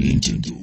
Nintendo.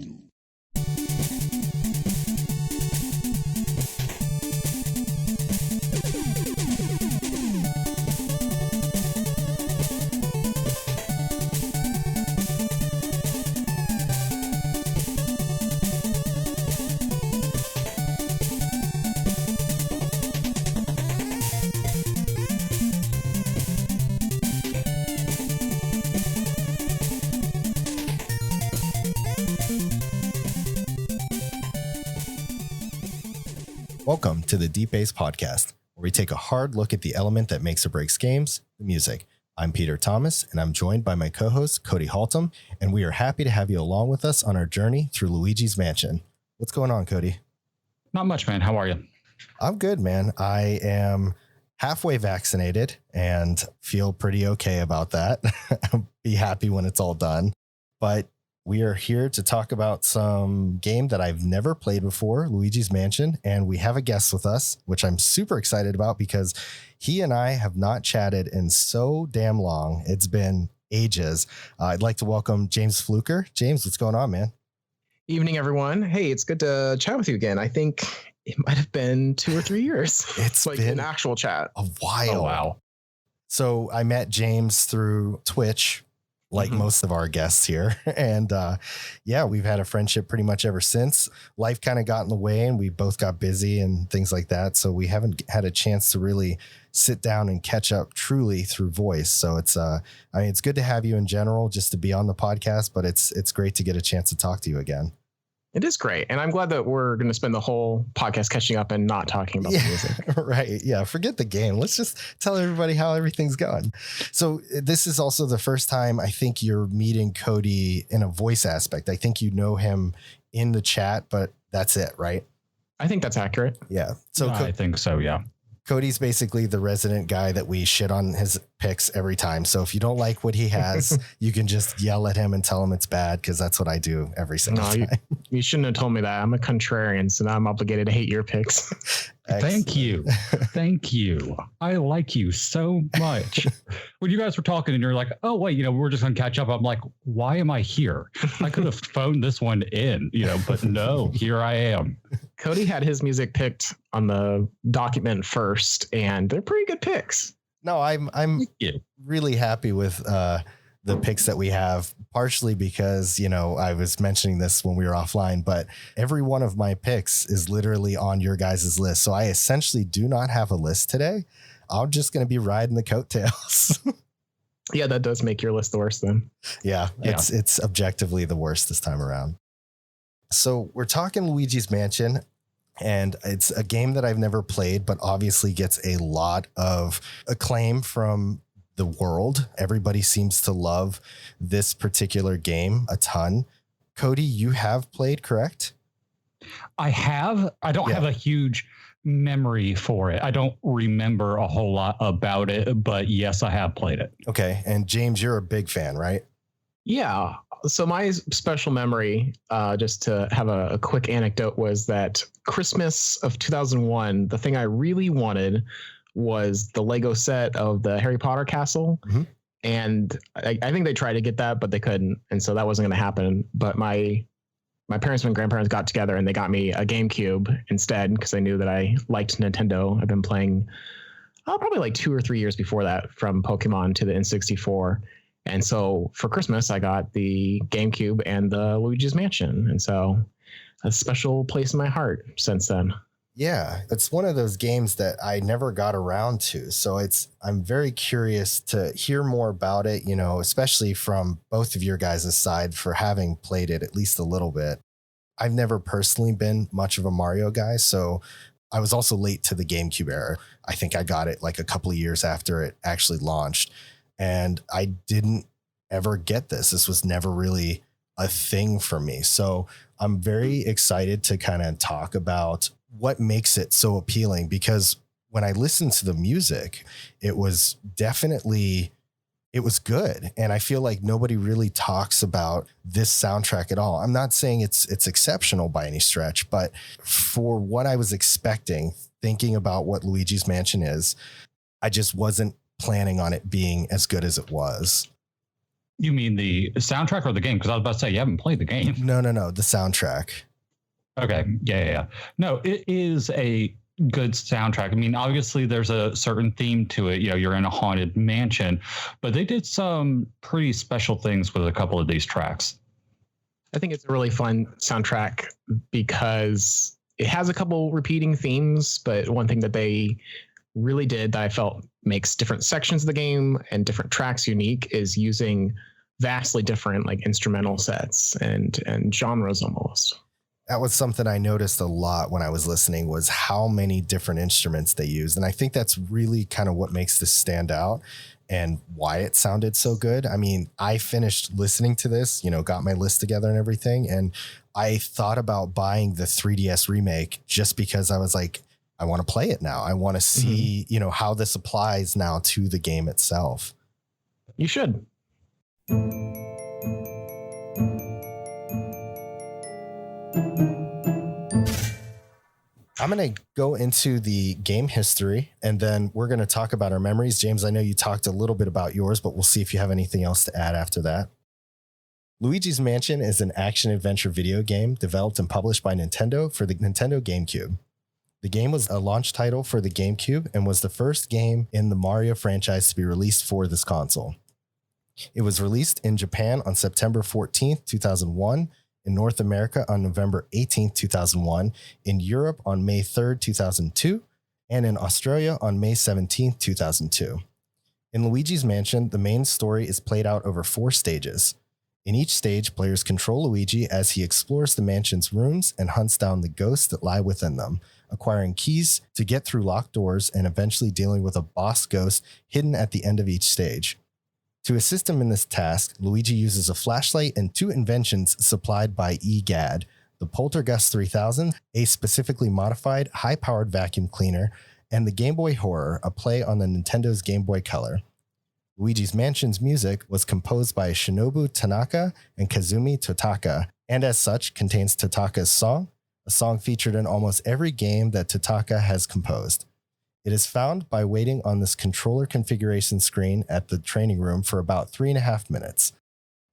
Welcome to the Deep Bass Podcast, where we take a hard look at the element that makes or breaks games, the music. I'm Peter Thomas, and I'm joined by my co-host, Cody Haltom, and we are happy to have you along with us on our journey through Luigi's Mansion. What's going on, Cody? Not much, man. How are you? I'm good, man. I am halfway vaccinated and feel pretty okay about that. I'll be happy when it's all done. But we are here to talk about some game that I've never played before, Luigi's Mansion, and we have a guest with us, which I'm super excited about because he and I have not chatted in so damn long. It's been ages. I'd like to welcome James Fluker. James, what's going on, man? Evening, everyone. Hey, it's good to chat with you again. I think it might have been 2 or 3 years. It's like been an actual chat. a while. Oh, wow. So I met James through Twitch, like most of our guests here. And yeah, we've had a friendship pretty much ever since. Life kind of got in the way and we both got busy and things like that. So we haven't had a chance to really sit down and catch up truly through voice. So it's it's good to have you in general, just to be on the podcast, but it's great to get a chance to talk to you again. It is great. And I'm glad that we're going to spend the whole podcast catching up and not talking about the music. Right. Yeah. Forget the game. Let's just tell everybody how everything's going. So this is also the first time I think you're meeting Cody in a voice aspect. I think you know him in the chat, but that's it, right? I think that's accurate. Yeah. So I think so, yeah. Cody's basically the resident guy that we shit on his picks every time. So if you don't like what he has, you can just yell at him and tell him it's bad, because that's what I do every single time. You shouldn't have told me that. I'm a contrarian, so now I'm obligated to hate your picks. Thank you. Thank you. I like you so much. When you guys were talking and you're like, oh, wait, we're just going to catch up. I'm like, why am I here? I could have phoned this one in, but no, here I am. Cody had his music picked on the document first, and they're pretty good picks. No, I'm really happy with the picks that we have, partially because, I was mentioning this when we were offline, but every one of my picks is literally on your guys' list. So I essentially do not have a list today. I'm just going to be riding the coattails. Yeah, that does make your list the worst then. Yeah, it's objectively the worst this time around. So we're talking Luigi's Mansion, and it's a game that I've never played, but obviously gets a lot of acclaim from the world. Everybody seems to love this particular game a ton. Cody, you have played, correct? I have. I don't have a huge memory for it. I don't remember a whole lot about it, but yes, I have played it. Okay. And James, you're a big fan, right? Yeah. So my special memory, just to have a quick anecdote, was that Christmas of 2001, the thing I really wanted was the Lego set of the Harry Potter castle. Mm-hmm. And I think they tried to get that, but they couldn't. And so that wasn't going to happen. But my parents and grandparents got together and they got me a GameCube instead, because they knew that I liked Nintendo. I've been playing probably like 2 or 3 years before that, from Pokemon to the N64. And so for Christmas, I got the GameCube and the Luigi's Mansion. And so a special place in my heart since then. Yeah, it's one of those games that I never got around to. So I'm very curious to hear more about it, especially from both of your guys' side for having played it at least a little bit. I've never personally been much of a Mario guy, so I was also late to the GameCube era. I think I got it like a couple of years after it actually launched. And I didn't ever get this. This was never really a thing for me. So I'm very excited to kind of talk about what makes it so appealing, because when I listened to the music, it was good. And I feel like nobody really talks about this soundtrack at all. I'm not saying it's exceptional by any stretch, but for what I was expecting, thinking about what Luigi's Mansion is, I just wasn't planning on it being as good as it was. You mean the soundtrack or the game? Because I was about to say you haven't played the game. No, the soundtrack. Okay, yeah. No, it is a good soundtrack. I mean, obviously there's a certain theme to it. You know, you're in a haunted mansion, but they did some pretty special things with a couple of these tracks. I think it's a really fun soundtrack because it has a couple repeating themes, but one thing that they really did that I felt makes different sections of the game and different tracks unique is using vastly different like instrumental sets and genres almost. That was something I noticed a lot when I was listening, was how many different instruments they used. And I think that's really kind of what makes this stand out and why it sounded so good. I mean, I finished listening to this, you know, got my list together and everything. And I thought about buying the 3DS remake just because I was like, I want to play it now. I want to see, you know, how this applies now to the game itself. You should. I'm going to go into the game history and then we're going to talk about our memories. James, I know you talked a little bit about yours, but we'll see if you have anything else to add after that. Luigi's Mansion is an action-adventure video game developed and published by Nintendo for the Nintendo GameCube. The game was a launch title for the GameCube and was the first game in the Mario franchise to be released for this console. It was released in Japan on September 14th, 2001, in North America on November 18th, 2001, in Europe on May 3rd, 2002, and in Australia on May 17th, 2002. In Luigi's Mansion, the main story is played out over 4 stages. In each stage, players control Luigi as he explores the mansion's rooms and hunts down the ghosts that lie within them, acquiring keys to get through locked doors and eventually dealing with a boss ghost hidden at the end of each stage. To assist him in this task, Luigi uses a flashlight and 2 inventions supplied by EGAD, the Poltergust 3000, a specifically modified, high-powered vacuum cleaner, and the Game Boy Horror, a play on the Nintendo's Game Boy Color. Luigi's Mansion's music was composed by Shinobu Tanaka and Kazumi Totaka, and as such contains Totaka's song, a song featured in almost every game that Totaka has composed. It is found by waiting on this controller configuration screen at the training room for about 3.5 minutes.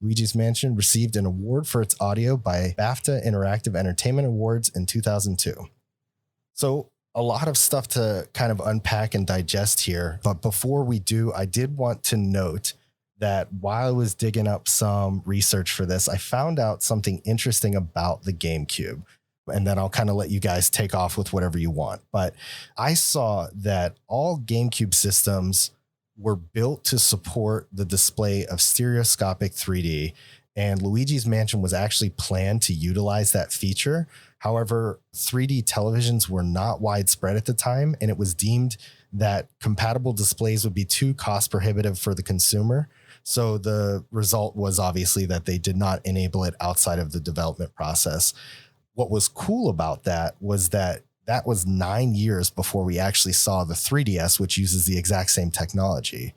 Luigi's Mansion received an award for its audio by BAFTA Interactive Entertainment Awards in 2002. So a lot of stuff to kind of unpack and digest here. But before we do, I did want to note that while I was digging up some research for this, I found out something interesting about the GameCube. And then I'll kind of let you guys take off with whatever you want. But I saw that all GameCube systems were built to support the display of stereoscopic 3D, and Luigi's Mansion was actually planned to utilize that feature. However, 3D televisions were not widespread at the time, and it was deemed that compatible displays would be too cost prohibitive for the consumer. So the result was obviously that they did not enable it outside of the development process. What was cool about that was that was 9 years before we actually saw the 3DS, which uses the exact same technology.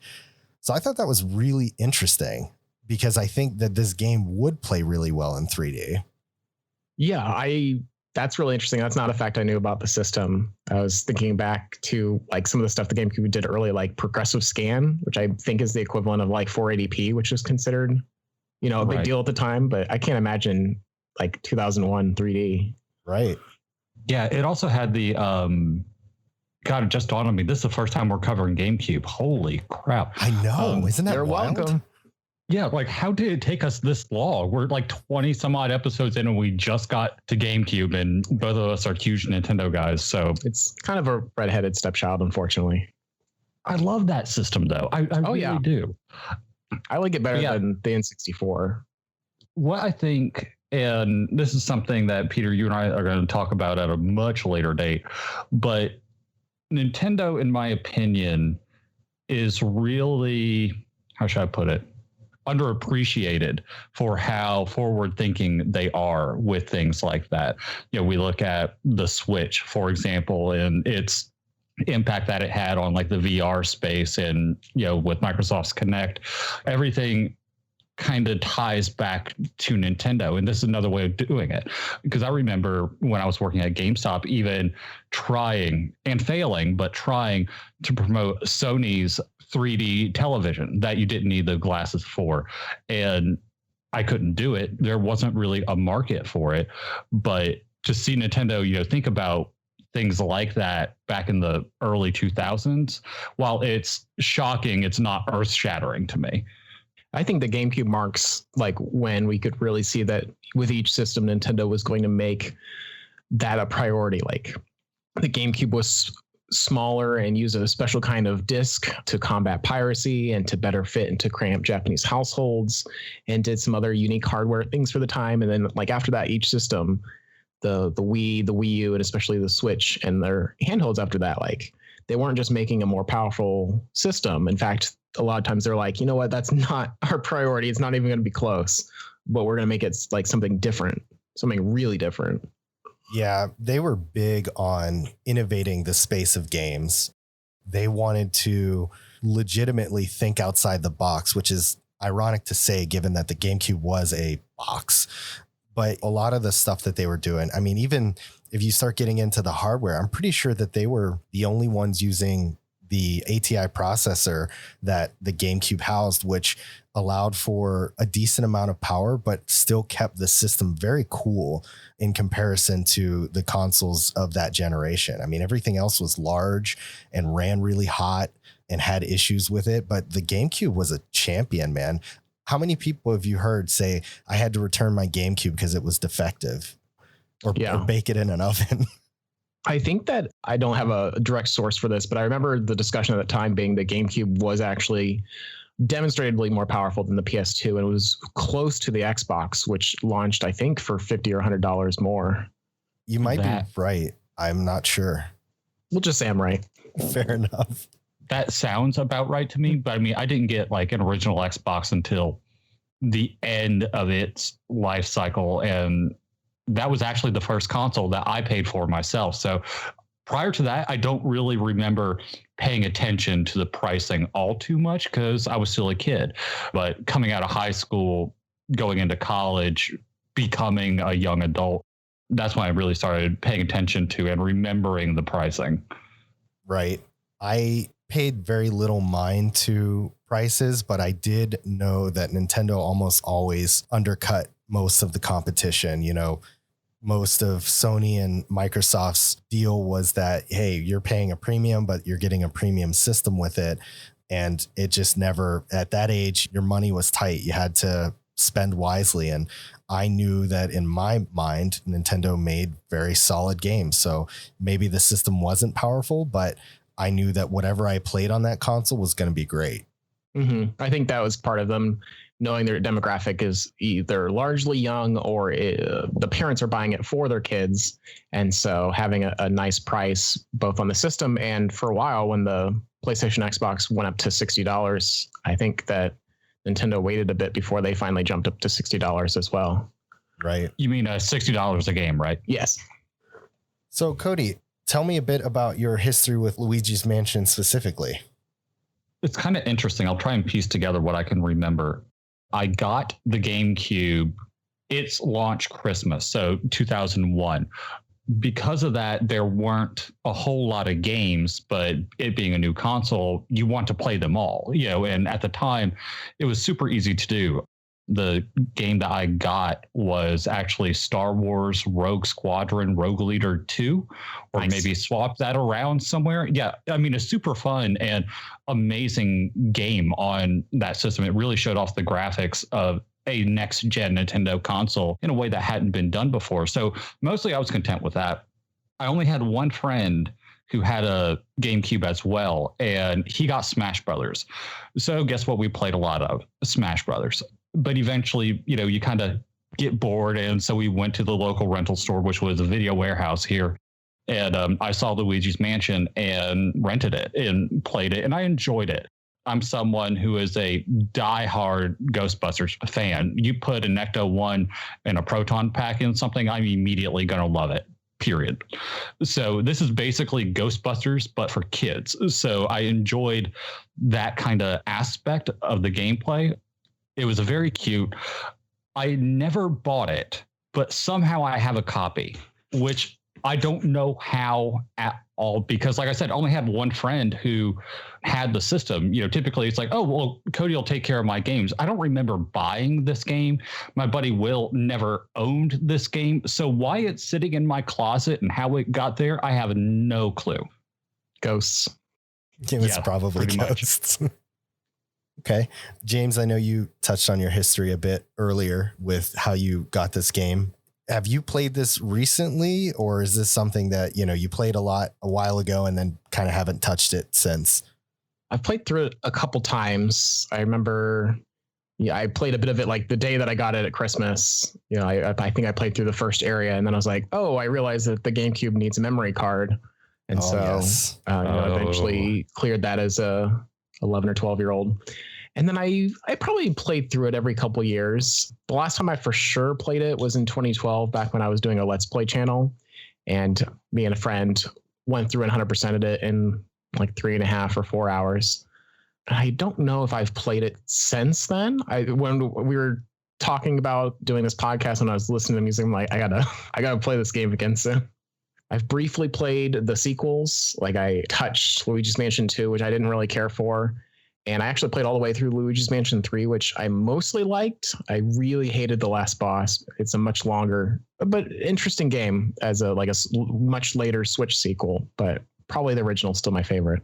So I thought that was really interesting because I think that this game would play really well in 3D. Yeah, that's really interesting. That's not a fact I knew about the system. I was thinking back to like some of the stuff the GameCube did early, like progressive scan, which I think is the equivalent of like 480p, which was considered, you know, a big deal at the time. But I can't imagine like 2001 3D. Right. Yeah, it also had the God, it just dawned on me. This is the first time we're covering GameCube. Holy crap. I know. Isn't that wild? Welcome. Yeah, like how did it take us this long? We're like 20 some odd episodes in and we just got to GameCube, and both of us are huge Nintendo guys. So it's kind of a redheaded stepchild, unfortunately. I love that system though. I really do. I like it better than the N64. What I think, and this is something that Peter, you and I are going to talk about at a much later date, but Nintendo, in my opinion, is really, how should I put it, underappreciated for how forward thinking they are with things like that. You know, we look at the Switch, for example, and its impact that it had on like the VR space, and, you know, with Microsoft's Kinect, everything kind of ties back to Nintendo. And this is another way of doing it, because I remember when I was working at GameStop, even trying and failing, but trying to promote Sony's 3D television that you didn't need the glasses for. And I couldn't do it. There wasn't really a market for it. But to see Nintendo, think about things like that back in the early 2000s, while it's shocking, it's not earth shattering to me. I think the GameCube marks like when we could really see that with each system, Nintendo was going to make that a priority. Like the GameCube was smaller and use a special kind of disc to combat piracy and to better fit into cramped Japanese households, and did some other unique hardware things for the time. And then like after that, each system, the Wii, the Wii U, and especially the Switch and their handhelds after that, like they weren't just making a more powerful system. In fact, a lot of times they're like, you know what, that's not our priority. It's not even going to be close, but we're going to make it like something different, something really different. Yeah, they were big on innovating the space of games. They wanted to legitimately think outside the box, which is ironic to say, given that the GameCube was a box. But a lot of the stuff that they were doing, I mean, even if you start getting into the hardware, I'm pretty sure that they were the only ones using the ATI processor that the GameCube housed, which allowed for a decent amount of power, but still kept the system very cool in comparison to the consoles of that generation. I mean, everything else was large and ran really hot and had issues with it, but the GameCube was a champion, man. How many people have you heard say, I had to return my GameCube because it was defective, or bake it in an oven? I think that I don't have a direct source for this, but I remember the discussion at the time being the GameCube was actually demonstrably more powerful than the PS2, and it was close to the Xbox, which launched, I think, for $50 or $100 more. You might be right. I'm not sure. We'll just say I'm right. Fair enough. That sounds about right to me, but I mean, I didn't get like an original Xbox until the end of its life cycle, and that was actually the first console that I paid for myself. So prior to that, I don't really remember paying attention to the pricing all too much because I was still a kid. But coming out of high school, going into college, becoming a young adult, that's when I really started paying attention to and remembering the pricing. Right. I paid very little mind to prices, but I did know that Nintendo almost always undercut most of the competition. Most of Sony and Microsoft's deal was that, hey, you're paying a premium, but you're getting a premium system with it. And it just never, at that age, your money was tight. You had to spend wisely. And I knew that in my mind, Nintendo made very solid games. So maybe the system wasn't powerful, but I knew that whatever I played on that console was going to be great. Mm-hmm. I think that was part of them knowing their demographic is either largely young or the parents are buying it for their kids. And so having a nice price both on the system, and for a while when the PlayStation Xbox went up to $60, I think that Nintendo waited a bit before they finally jumped up to $60 as well. Right. You mean $60 a game, right? Yes. So Cody, tell me a bit about your history with Luigi's Mansion specifically. It's kind of interesting. I'll try and piece together what I can remember. I got the GameCube, its launch Christmas, so 2001. Because of that, there weren't a whole lot of games, but it being a new console, you want to play them all, and at the time it was super easy to do. The game that I got was actually Star Wars Rogue Squadron Rogue Leader 2, or nice. Maybe swap that around somewhere. Yeah, I mean, a super fun and amazing game on that system. It really showed off the graphics of a next-gen Nintendo console in a way that hadn't been done before. So mostly I was content with that. I only had one friend who had a GameCube as well, and he got Smash Brothers. So guess what we played a lot of? Smash Brothers. But eventually, you kind of get bored. And so we went to the local rental store, which was a Video Warehouse here. And I saw Luigi's Mansion and rented it and played it. And I enjoyed it. I'm someone who is a diehard Ghostbusters fan. You put an Ecto-1 and a Proton Pack in something, I'm immediately going to love it. Period. So this is basically Ghostbusters, but for kids. So I enjoyed that kind of aspect of the gameplay. It was very cute. I never bought it, but somehow I have a copy, which I don't know how at all, because like I said, I only had one friend who had the system. Typically it's like, oh, well, Cody will take care of my games. I don't remember buying this game. My buddy Will never owned this game. So why it's sitting in my closet and how it got there, I have no clue. Ghosts. It was probably ghosts. Okay. James, I know you touched on your history a bit earlier with how you got this game. Have you played this recently, or is this something that, you played a while ago and then kind of haven't touched it since? I've played through it a couple times. I remember, I played a bit of it like the day that I got it at Christmas. I think I played through the first area, and then I was like, oh, I realized that the GameCube needs a memory card. And yes. Eventually cleared that as a 11 or 12-year-old. And then I probably played through it every couple of years. The last time I for sure played it was in 2012, back when I was doing a Let's Play channel. And me and a friend went through and 100%ed it in like 3.5 or 4 hours. I don't know if I've played it since then. When we were talking about doing this podcast and I was listening to music, I'm like, I gotta play this game again soon. I've briefly played the sequels. Like I touched Luigi's Mansion 2, which I didn't really care for. And I actually played all the way through Luigi's Mansion 3, which I mostly liked. I really hated the last boss. It's a much longer, but interesting game as a much later Switch sequel, but probably the original is still my favorite.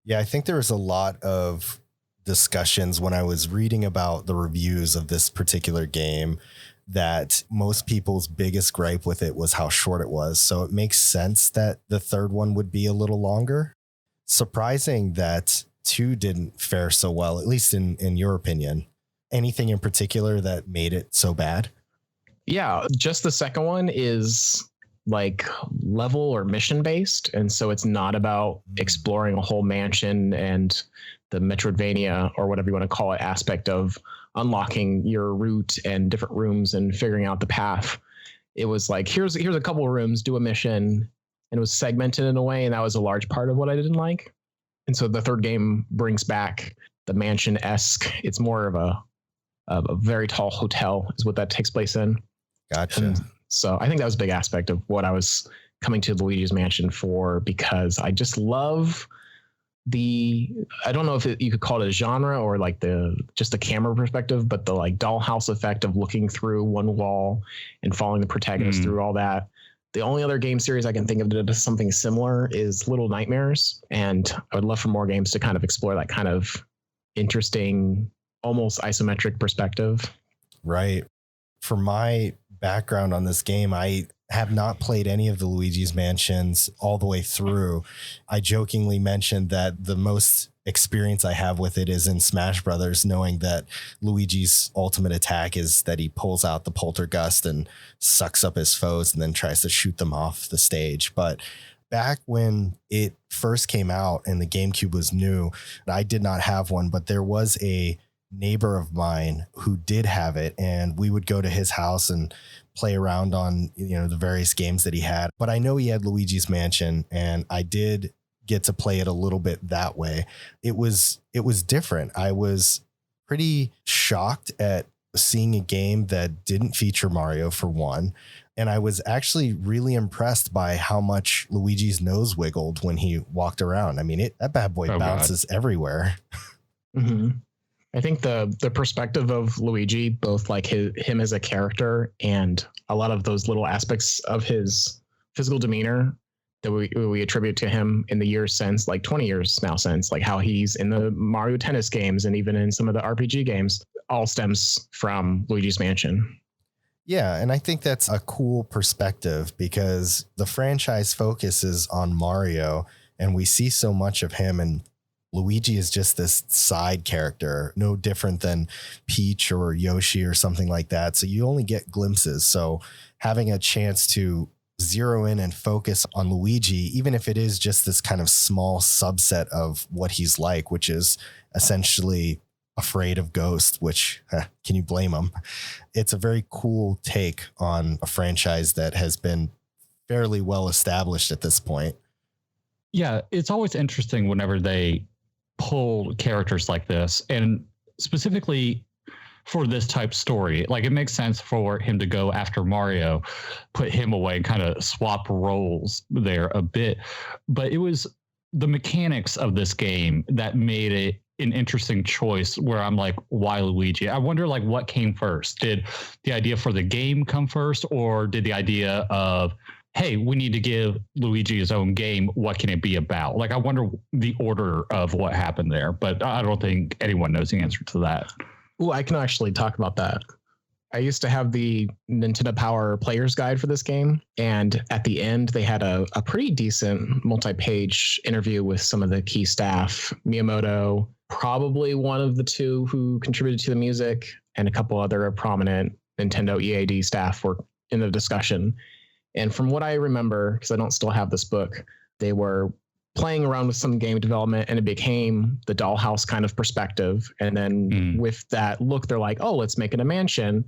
Yeah, I think there was a lot of discussions when I was reading about the reviews of this particular game that most people's biggest gripe with it was how short it was. So it makes sense that the third one would be a little longer. Surprising that 2 didn't fare so well, at least in your opinion. Anything in particular that made it so bad? Yeah, just the second one is like level or mission based. And so it's not about exploring a whole mansion and the Metroidvania or whatever you want to call it aspect of unlocking your route and different rooms and figuring out the path. It was like, here's a couple of rooms, do a mission. And it was segmented in a way. And that was a large part of what I didn't like. And so the third game brings back the mansion-esque. It's more of a very tall hotel is what that takes place in. Gotcha. And so I think that was a big aspect of what I was coming to Luigi's Mansion for, because I just love I don't know if you could call it a genre or like just the camera perspective, but the like dollhouse effect of looking through one wall and following the protagonist through all that. The only other game series I can think of that does something similar is Little Nightmares. And I would love for more games to kind of explore that kind of interesting, almost isometric perspective. Right. For my background on this game, I have not played any of the Luigi's Mansions all the way through. I jokingly mentioned that the most experience I have with it is in Smash Brothers, knowing that Luigi's ultimate attack is that he pulls out the poltergust and sucks up his foes and then tries to shoot them off the stage. But back when it first came out and the GameCube was new, I did not have one, but there was a neighbor of mine who did have it, and we would go to his house and play around on, the various games that he had. But I know he had Luigi's Mansion, and I did get to play it a little bit that way. It was different. I was pretty shocked at seeing a game that didn't feature Mario, for one. And I was actually really impressed by how much Luigi's nose wiggled when he walked around. I mean, that bad boy bounces everywhere. Mm-hmm. I think the perspective of Luigi, both like him as a character and a lot of those little aspects of his physical demeanor that we attribute to him in the years since, like 20 years now since, like how he's in the Mario Tennis games and even in some of the RPG games, all stems from Luigi's Mansion. Yeah, and I think that's a cool perspective because the franchise focuses on Mario and we see so much of him, and Luigi is just this side character, no different than Peach or Yoshi or something like that. So you only get glimpses. So having a chance to zero in and focus on Luigi, even if it is just this kind of small subset of what he's like, which is essentially afraid of ghosts, which can you blame him? It's a very cool take on a franchise that has been fairly well established at this point. Yeah, it's always interesting whenever they pull characters like this, and specifically for this type story. Like, it makes sense for him to go after Mario, put him away, and kind of swap roles there a bit. But it was the mechanics of this game that made it an interesting choice, where I'm like, why Luigi? I wonder, like, what came first? Did the idea for the game come first, or did the idea of, hey, we need to give Luigi his own game, what can it be about? Like, I wonder the order of what happened there, but I don't think anyone knows the answer to that. Ooh, I can actually talk about that. I used to have the Nintendo Power Player's Guide for this game, and at the end, they had a pretty decent multi-page interview with some of the key staff. Miyamoto, probably one of the two who contributed to the music, and a couple other prominent Nintendo EAD staff were in the discussion. And from what I remember, because I don't still have this book, they were playing around with some game development, and it became the Dollhouse kind of perspective. And then with that look, they're like, oh, let's make it a mansion.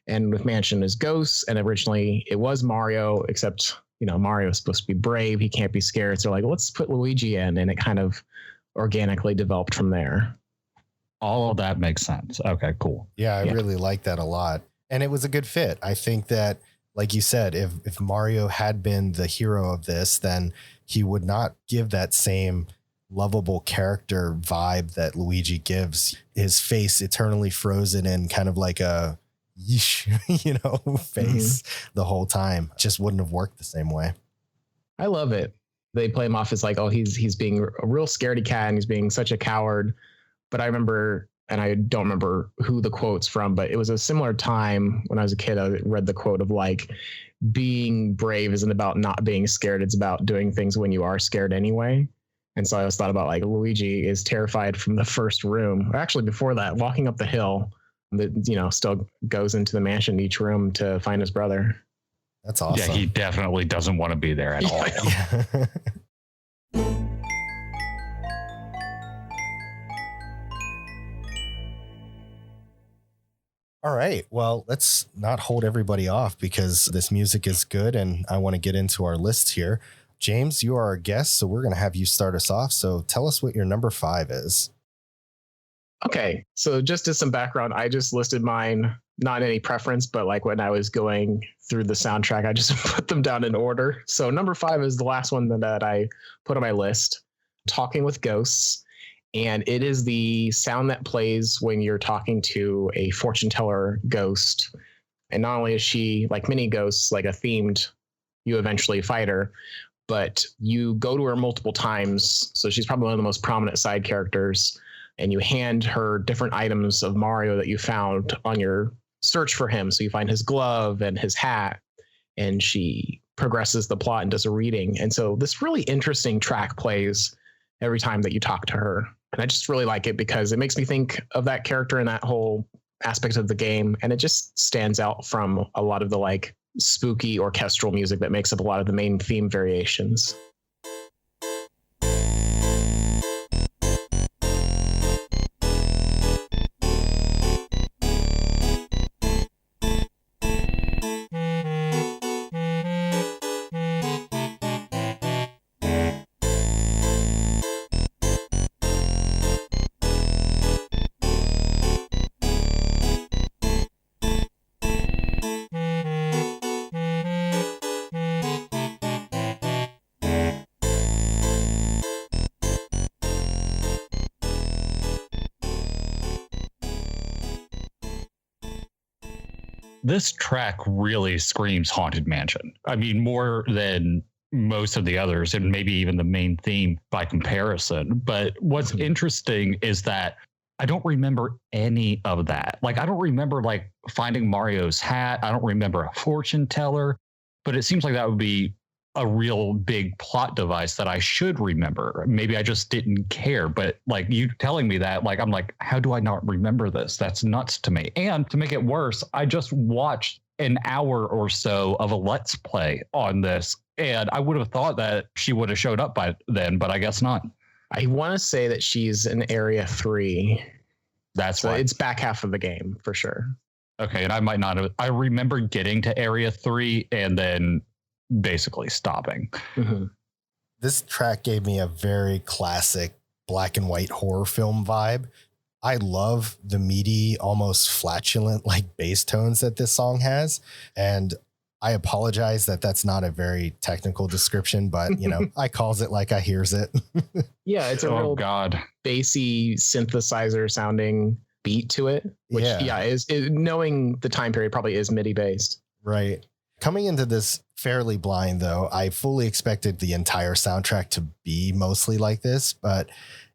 And with mansion is ghosts. And originally it was Mario, except, you know, Mario is supposed to be brave. He can't be scared. So like, let's put Luigi in. And it kind of organically developed from there. All of that makes sense. Okay, cool. Yeah, I really like that a lot. And it was a good fit. I think that, like you said, if Mario had been the hero of this, then he would not give that same lovable character vibe that Luigi gives. His face eternally frozen in kind of like a yeesh, face the whole time. Just wouldn't have worked the same way. I love it. They play him off as like, oh, he's being a real scaredy cat and he's being such a coward. But I remember, and I don't remember who the quote's from, but it was a similar time when I was a kid. I read the quote of like, being brave isn't about not being scared. It's about doing things when you are scared anyway. And so I always thought about like Luigi is terrified from the first room. Or actually, before that, walking up the hill that, still goes into the mansion, each room to find his brother. That's awesome. Yeah, he definitely doesn't want to be there at all. All right. Well, let's not hold everybody off because this music is good and I want to get into our list here. James, you are our guest, so we're going to have you start us off. So tell us what your number 5 is. Okay. So just as some background, I just listed mine, not any preference, but like when I was going through the soundtrack, I just put them down in order. So number 5 is the last one that I put on my list, Talking with Ghosts. And it is the sound that plays when you're talking to a fortune teller ghost. And not only is she, like many ghosts, like a themed, you eventually fight her, but you go to her multiple times. So she's probably one of the most prominent side characters. And you hand her different items of Mario that you found on your search for him. So you find his glove and his hat, and she progresses the plot and does a reading. And so this really interesting track plays every time that you talk to her. And I just really like it because it makes me think of that character and that whole aspect of the game. And it just stands out from a lot of the like spooky orchestral music that makes up a lot of the main theme variations. This track really screams Haunted Mansion. I mean, more than most of the others, and maybe even the main theme by comparison. But what's interesting is that I don't remember any of that. Like, I don't remember like finding Mario's hat. I don't remember a fortune teller, but it seems like that would be a real big plot device that I should remember. Maybe I just didn't care, but like you telling me that, like, I'm like, how do I not remember this? That's nuts to me. And to make it worse, I just watched an hour or so of a Let's Play on this, and I would have thought that she would have showed up by then, but I guess not. I want to say that she's in Area 3. That's so why. It's back half of the game for sure. Okay, and I might not have. I remember getting to Area 3 and then basically stopping. Mm-hmm. This track gave me a very classic black and white horror film vibe. I love the meaty, almost flatulent like bass tones that this song has. And I apologize that that's not a very technical description, but you know, I calls it like I hears it. Yeah, it's a real bassy synthesizer sounding beat to it, which is knowing the time period probably is MIDI based. Right. Coming into this fairly blind though, I fully expected the entire soundtrack to be mostly like this, but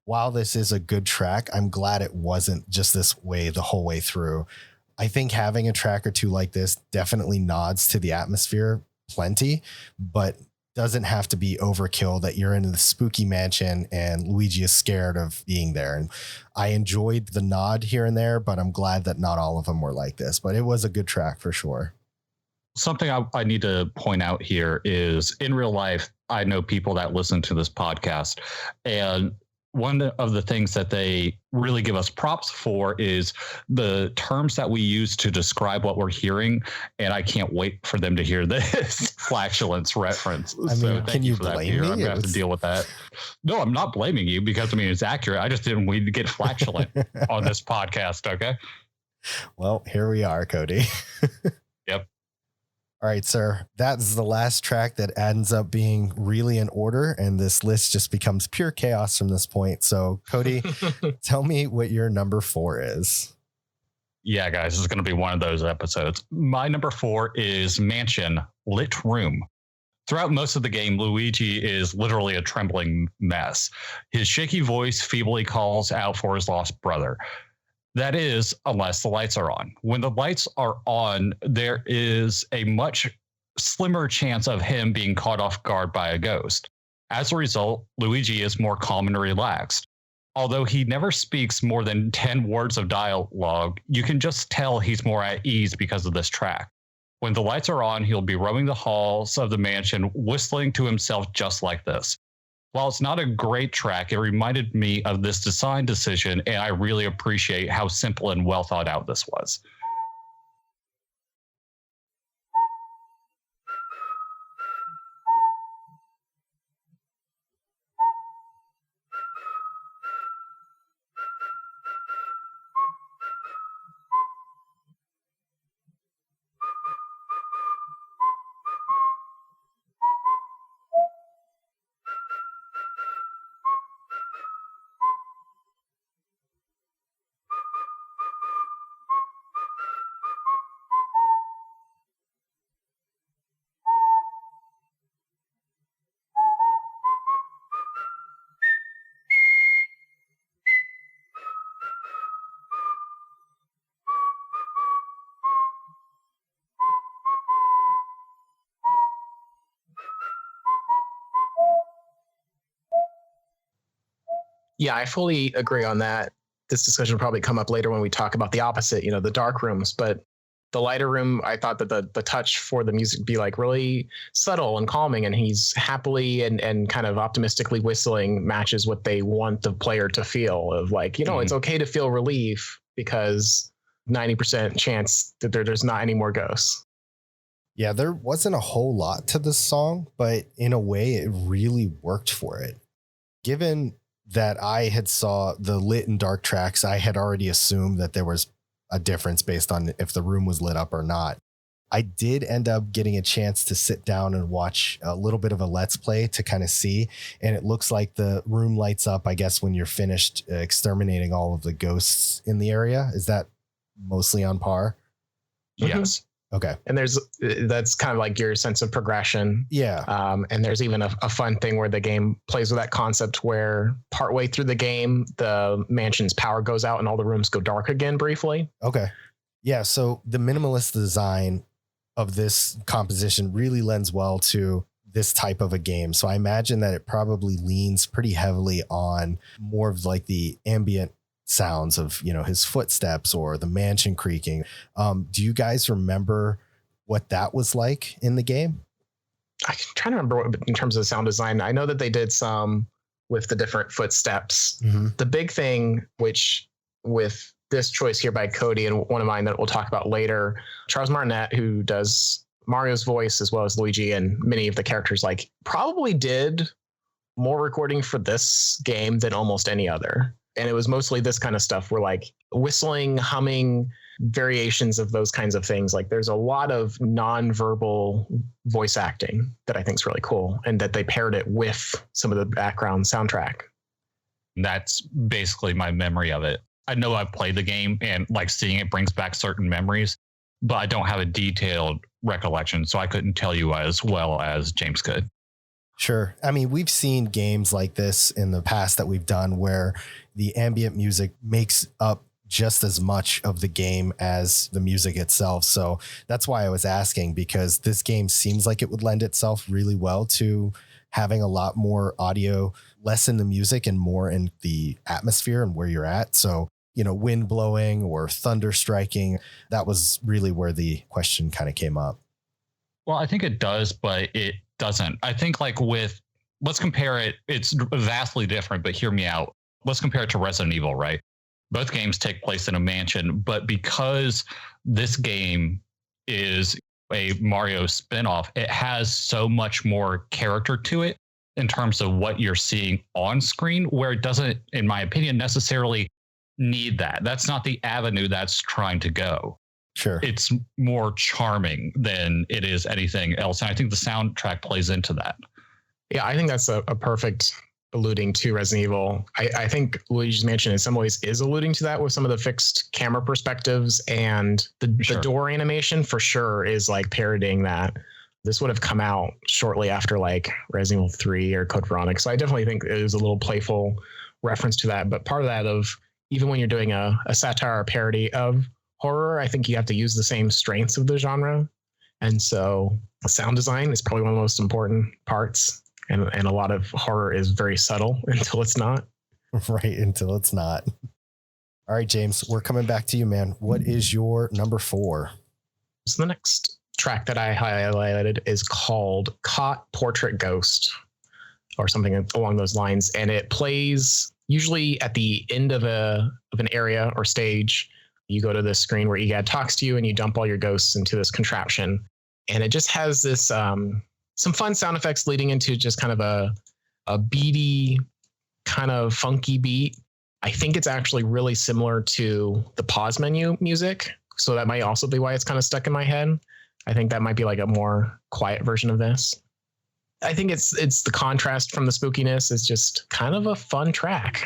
while this is a good track, I'm glad it wasn't just this way the whole way through. I think having a track or two like this definitely nods to the atmosphere plenty, but doesn't have to be overkill that you're in the spooky mansion and Luigi is scared of being there. And I enjoyed the nod here and there, but I'm glad that not all of them were like this, but it was a good track for sure. Something I need to point out here is in real life, I know people that listen to this podcast, and one of the things that they really give us props for is the terms that we use to describe what we're hearing. And I can't wait for them to hear this flatulence reference. I mean, can you blame me? I'm going to have to deal with that. No, I'm not blaming you because, I mean, it's accurate. I just didn't want to get flatulent on this podcast. Okay. Well, here we are, Cody. Yep. All right, sir. That's the last track that ends up being really in order, and this list just becomes pure chaos from this point. So, Cody, tell me what your number 4 is. Yeah, guys, this is going to be one of those episodes. My number 4 is Mansion Lit Room. Throughout most of the game, Luigi is literally a trembling mess. His shaky voice feebly calls out for his lost brother. That is, unless the lights are on. When the lights are on, there is a much slimmer chance of him being caught off guard by a ghost. As a result, Luigi is more calm and relaxed. Although he never speaks more than 10 words of dialogue, you can just tell he's more at ease because of this track. When the lights are on, he'll be roaming the halls of the mansion, whistling to himself just like this. While it's not a great track, it reminded me of this design decision, and I really appreciate how simple and well thought out this was. Yeah, I fully agree on that. This discussion will probably come up later when we talk about the opposite, the dark rooms. But the lighter room, I thought that the touch for the music be like really subtle and calming, and he's happily and kind of optimistically whistling matches what they want the player to feel of like, it's okay to feel relief because 90% chance that there's not any more ghosts. Yeah, there wasn't a whole lot to this song, but in a way it really worked for it. Given that I had saw the lit and dark tracks, I had already assumed that there was a difference based on if the room was lit up or not. I did end up getting a chance to sit down and watch a little bit of a Let's Play to kind of see. And it looks like the room lights up, I guess, when you're finished exterminating all of the ghosts in the area. Is that mostly on par? Yes. Okay. And that's kind of like your sense of progression. Yeah. And there's even a fun thing where the game plays with that concept where partway through the game, the mansion's power goes out and all the rooms go dark again briefly. Okay. Yeah. So the minimalist design of this composition really lends well to this type of a game. So I imagine that it probably leans pretty heavily on more of like the ambient sounds of, his footsteps or the mansion creaking. Do you guys remember what that was like in the game? I'm trying to remember in terms of sound design. I know that they did some with the different footsteps. Mm-hmm. The big thing, which with this choice here by Cody and one of mine that we'll talk about later, Charles Martinet, who does Mario's voice as well as Luigi and many of the characters, like probably did more recording for this game than almost any other. And it was mostly this kind of stuff where like whistling, humming, variations of those kinds of things. Like there's a lot of nonverbal voice acting that I think is really cool, and that they paired it with some of the background soundtrack. That's basically my memory of it. I know I've played the game and like seeing it brings back certain memories, but I don't have a detailed recollection. So I couldn't tell you as well as James could. Sure. I mean, we've seen games like this in the past that we've done where the ambient music makes up just as much of the game as the music itself. So that's why I was asking, because this game seems like it would lend itself really well to having a lot more audio, less in the music and more in the atmosphere and where you're at. So, you know, wind blowing or thunder striking, that was really where the question kind of came up. Well, I think it does, but it doesn't. I think like let's compare it. It's vastly different, but hear me out. Let's compare it to Resident Evil, right? Both games take place in a mansion, but because this game is a Mario spinoff, it has so much more character to it in terms of what you're seeing on screen, where it doesn't, in my opinion, necessarily need that. That's not the avenue that's trying to go. Sure. It's more charming than it is anything else. And I think the soundtrack plays into that. Yeah, I think that's a perfect alluding to Resident Evil. I think Luigi's Mansion in some ways is alluding to that with some of the fixed camera perspectives, and the door animation for sure is like parodying that. This would have come out shortly after like Resident Evil 3 or Code Veronica. So I definitely think it was a little playful reference to that. But part of that of even when you're doing a satire or parody of horror, I think you have to use the same strengths of the genre. And so sound design is probably one of the most important parts. And a lot of horror is very subtle until it's not. Right, until it's not. All right, James, we're coming back to you, man. What is your number 4? So the next track that I highlighted is called Caught Portrait Ghost, or something along those lines. And it plays usually at the end of an area or stage. You go to this screen where EGAD talks to you and you dump all your ghosts into this contraption. And it just has this some fun sound effects leading into just kind of a beady, kind of funky beat. I think it's actually really similar to the pause menu music. So that might also be why it's kind of stuck in my head. I think that might be like a more quiet version of this. I think it's the contrast from the spookiness is just kind of a fun track.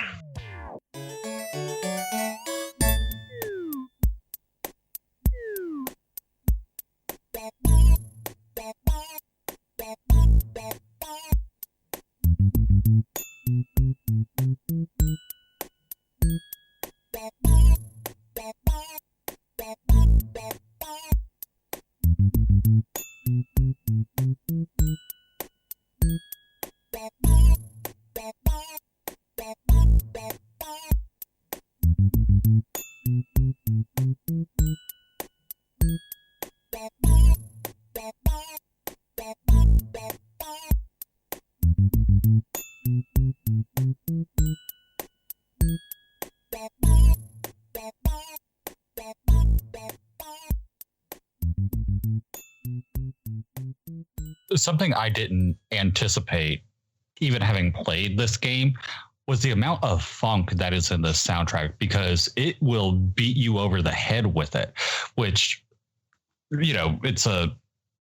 Something I didn't anticipate, even having played this game, was the amount of funk that is in the soundtrack, because it will beat you over the head with it, which, you know, it's a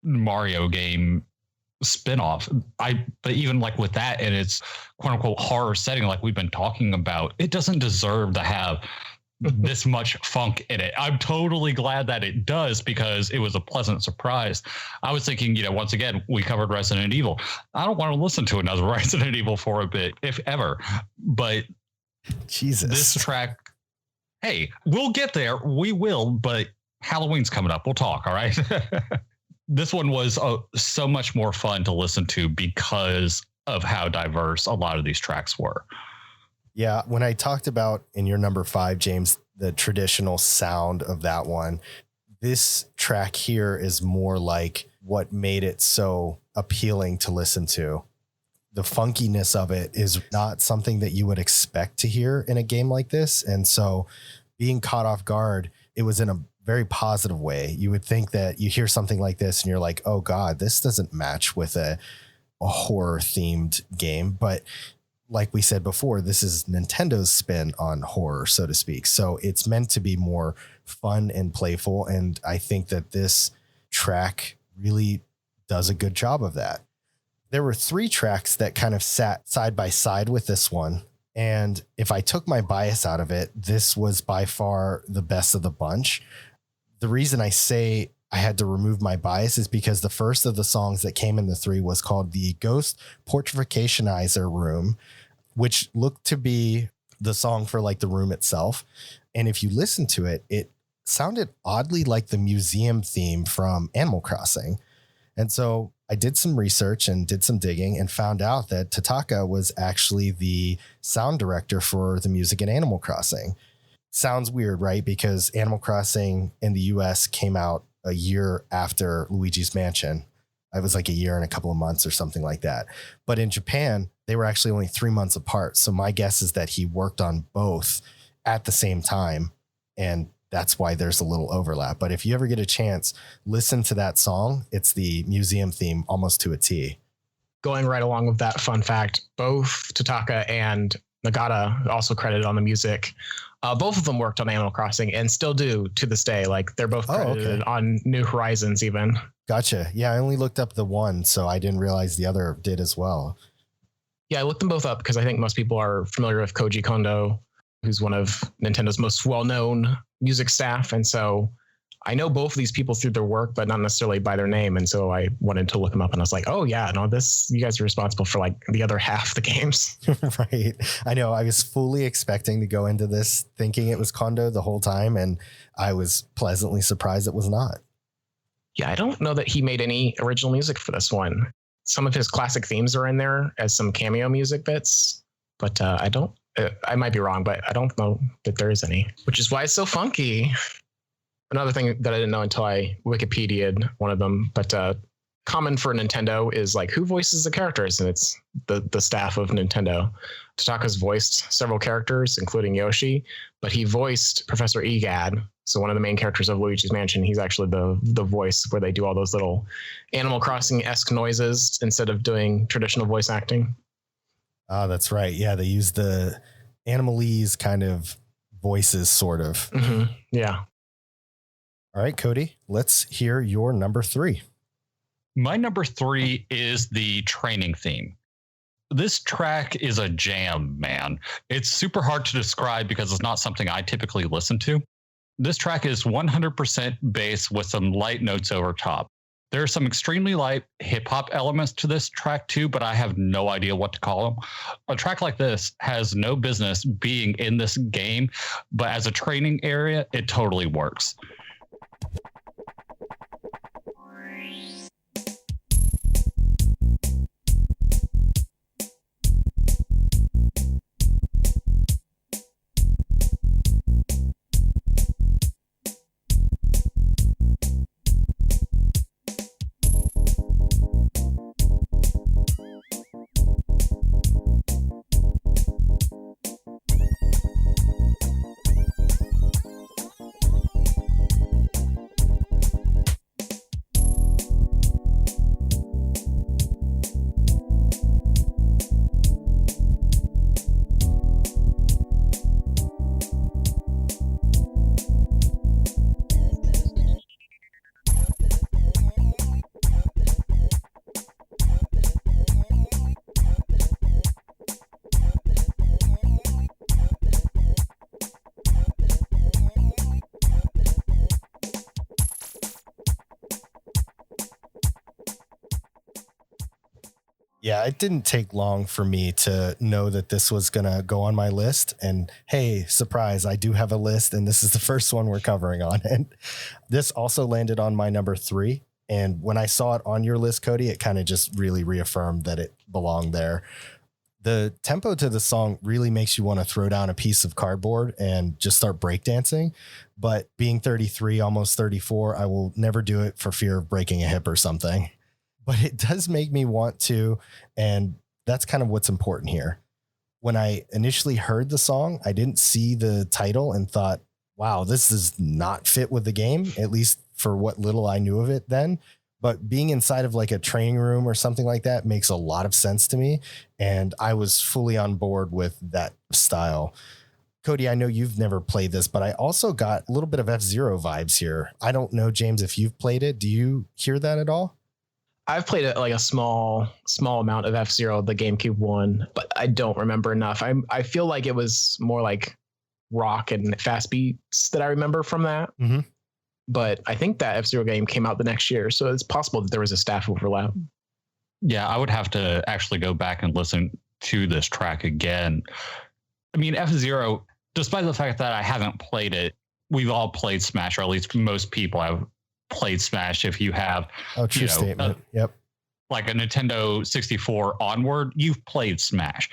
Mario game spinoff. But even like with that and its quote unquote horror setting, like we've been talking about, it doesn't deserve to have this much funk in it. I'm totally glad that it does, because it was a pleasant surprise. I was thinking, you know, once again, we covered Resident Evil. I don't want to listen to another Resident Evil for a bit, if ever. But Jesus, this track, hey, we'll get there. We will, but Halloween's coming up. We'll talk. All right. This one was so much more fun to listen to because of how diverse a lot of these tracks were. Yeah, when I talked about in your number 5, James, the traditional sound of that one, this track here is more like what made it so appealing to listen to. The funkiness of it is not something that you would expect to hear in a game like this. And so being caught off guard, it was in a very positive way. You would think that you hear something like this and you're like, oh God, this doesn't match with a horror themed game. But like we said before, this is Nintendo's spin on horror, so to speak. So it's meant to be more fun and playful. And I think that this track really does a good job of that. There were 3 tracks that kind of sat side by side with this one. And if I took my bias out of it, this was by far the best of the bunch. The reason I say I had to remove my bias is because the first of the songs that came in the 3 was called the Ghost Portrificationizer Room, which looked to be the song for like the room itself. And if you listen to it, it sounded oddly like the museum theme from Animal Crossing. And so I did some research and did some digging and found out that Totaka was actually the sound director for the music in Animal Crossing. Sounds weird, right? Because Animal Crossing in the US came out a year after Luigi's Mansion. It was like a year and a couple of months or something like that. But in Japan, they were actually only 3 months apart. So my guess is that he worked on both at the same time. And that's why there's a little overlap. But if you ever get a chance, listen to that song. It's the museum theme almost to a T. Going right along with that fun fact, both Totaka and Nagata also credited on the music. Both of them worked on Animal Crossing and still do to this day. Like they're both credited on New Horizons even. Gotcha. Yeah, I only looked up the one, so I didn't realize the other did as well. Yeah, I looked them both up because I think most people are familiar with Koji Kondo, who's one of Nintendo's most well-known music staff. And so I know both of these people through their work, but not necessarily by their name. And so I wanted to look them up and I was like, oh yeah, no, you guys are responsible for like the other half of the games. Right. I know I was fully expecting to go into this thinking it was Kondo the whole time. And I was pleasantly surprised it was not. Yeah, I don't know that he made any original music for this one. Some of his classic themes are in there as some cameo music bits, but I might be wrong, but I don't know that there is any, which is why it's so funky. Another thing that I didn't know until I Wikipedia'd one of them, but common for Nintendo is like who voices the characters, and it's the staff of Nintendo. Totaka's voiced several characters, including Yoshi, but he voiced Professor Egad, so one of the main characters of Luigi's Mansion. He's actually the voice where they do all those little Animal Crossing-esque noises instead of doing traditional voice acting. Oh, that's right. Yeah, they use the Animalese kind of voices, sort of. Mm-hmm. Yeah. All right, Cody, let's hear your number 3. My number 3 is the training theme. This track is a jam, man. It's super hard to describe because it's not something I typically listen to. This track is 100% bass with some light notes over top. There are some extremely light hip hop elements to this track too, but I have no idea what to call them. A track like this has no business being in this game, but as a training area, it totally works. Yeah, it didn't take long for me to know that this was going to go on my list. And hey, surprise, I do have a list, and this is the first one we're covering on it. This also landed on my number 3. And when I saw it on your list, Cody, it kind of just really reaffirmed that it belonged there. The tempo to the song really makes you want to throw down a piece of cardboard and just start breakdancing. But being 33, almost 34, I will never do it for fear of breaking a hip or something. But it does make me want to, and that's kind of what's important here. When I initially heard the song, I didn't see the title and thought, wow, this does not fit with the game, at least for what little I knew of it then. but being inside of like a training room or something like that makes a lot of sense to me. And I was fully on board with that style. Cody, I know you've never played this, but I also got a little bit of F-Zero vibes here. I don't know, James, if you've played it. Do you hear that at all? I've played it like a small amount of F-Zero, the GameCube one, but I don't remember enough. I feel like it was more like rock and fast beats that I remember from that. Mm-hmm. But I think that F-Zero game came out the next year, so it's possible that there was a staff overlap. Yeah, I would have to actually go back and listen to this track again. I mean, F-Zero, despite the fact that I haven't played it, we've all played Smash, or at least most people have played Smash. If you have, true statement. Yep. Like a Nintendo 64 onward, you've played Smash.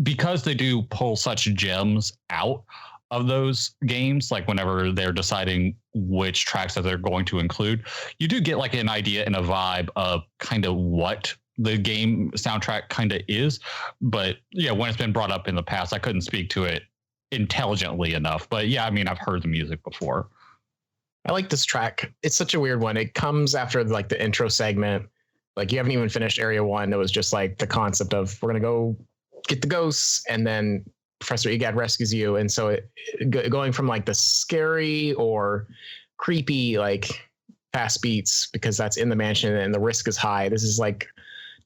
Because they do pull such gems out of those games, like whenever they're deciding which tracks that they're going to include, you do get like an idea and a vibe of kind of what the game soundtrack kind of is. But yeah, when it's been brought up in the past, I couldn't speak to it intelligently enough. But yeah, I mean, I've heard the music before. I like this track. It's such a weird one. It comes after like the intro segment. Like you haven't even finished area 1. It was just like the concept of we're going to go get the ghosts, and then Professor Egad rescues you. And so going from like the scary or creepy, like fast beats, because that's in the mansion and the risk is high. This is like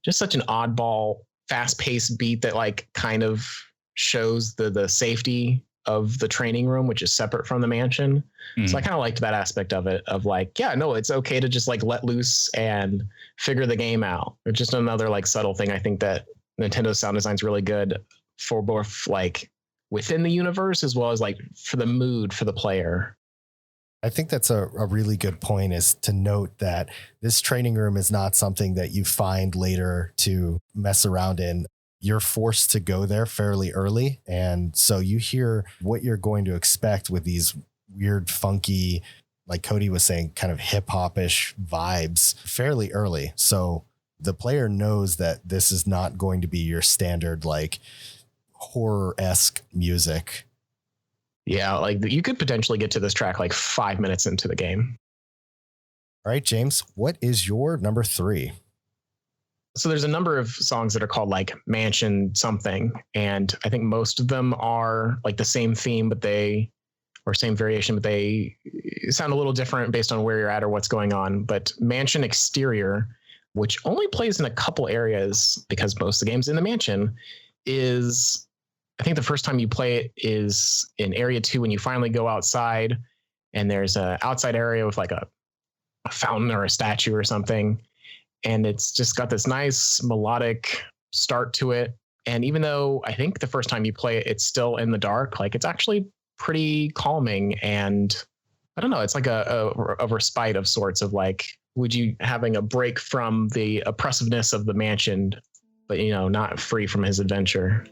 just such an oddball, fast paced beat that like kind of shows the safety of the training room, which is separate from the mansion. So I kind of liked that aspect of it, of like, yeah, no, it's okay to just like let loose and figure the game out. It's just another like subtle thing. I think that Nintendo's sound design is really good for both like within the universe as well as like for the mood for the player. I think that's a really good point, is to note that this training room is not something that you find later to mess around in. You're forced to go there fairly early. And so you hear what you're going to expect with these weird, funky, like Cody was saying, kind of hip hop-ish vibes fairly early. So the player knows that this is not going to be your standard, like horror-esque music. Yeah, like you could potentially get to this track like 5 minutes into the game. All right, James, what is your number 3? So there's a number of songs that are called like Mansion something. And I think most of them are like the same theme, or same variation, but they sound a little different based on where you're at or what's going on. But Mansion Exterior, which only plays in a couple areas because most of the games in the mansion, is, I think the first time you play it is in area 2 when you finally go outside, and there's a outside area with like a fountain or a statue or something. And it's just got this nice melodic start to it. And even though I think the first time you play it, it's still in the dark, like it's actually pretty calming. And I don't know, it's like a respite of sorts, of like, would you having a break from the oppressiveness of the mansion, but not free from his adventure.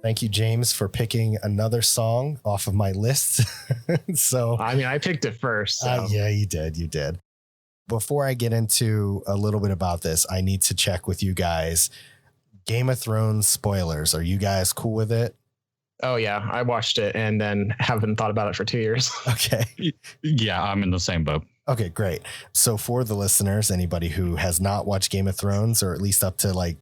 Thank you, James, for picking another song off of my list. So, I mean, I picked it first. So. Yeah, you did. You did. Before I get into a little bit about this, I need to check with you guys. Game of Thrones spoilers. Are you guys cool with it? Oh, yeah. I watched it and then haven't thought about it for 2 years. Okay. Yeah, I'm in the same boat. Okay, great. So for the listeners, anybody who has not watched Game of Thrones, or at least up to like,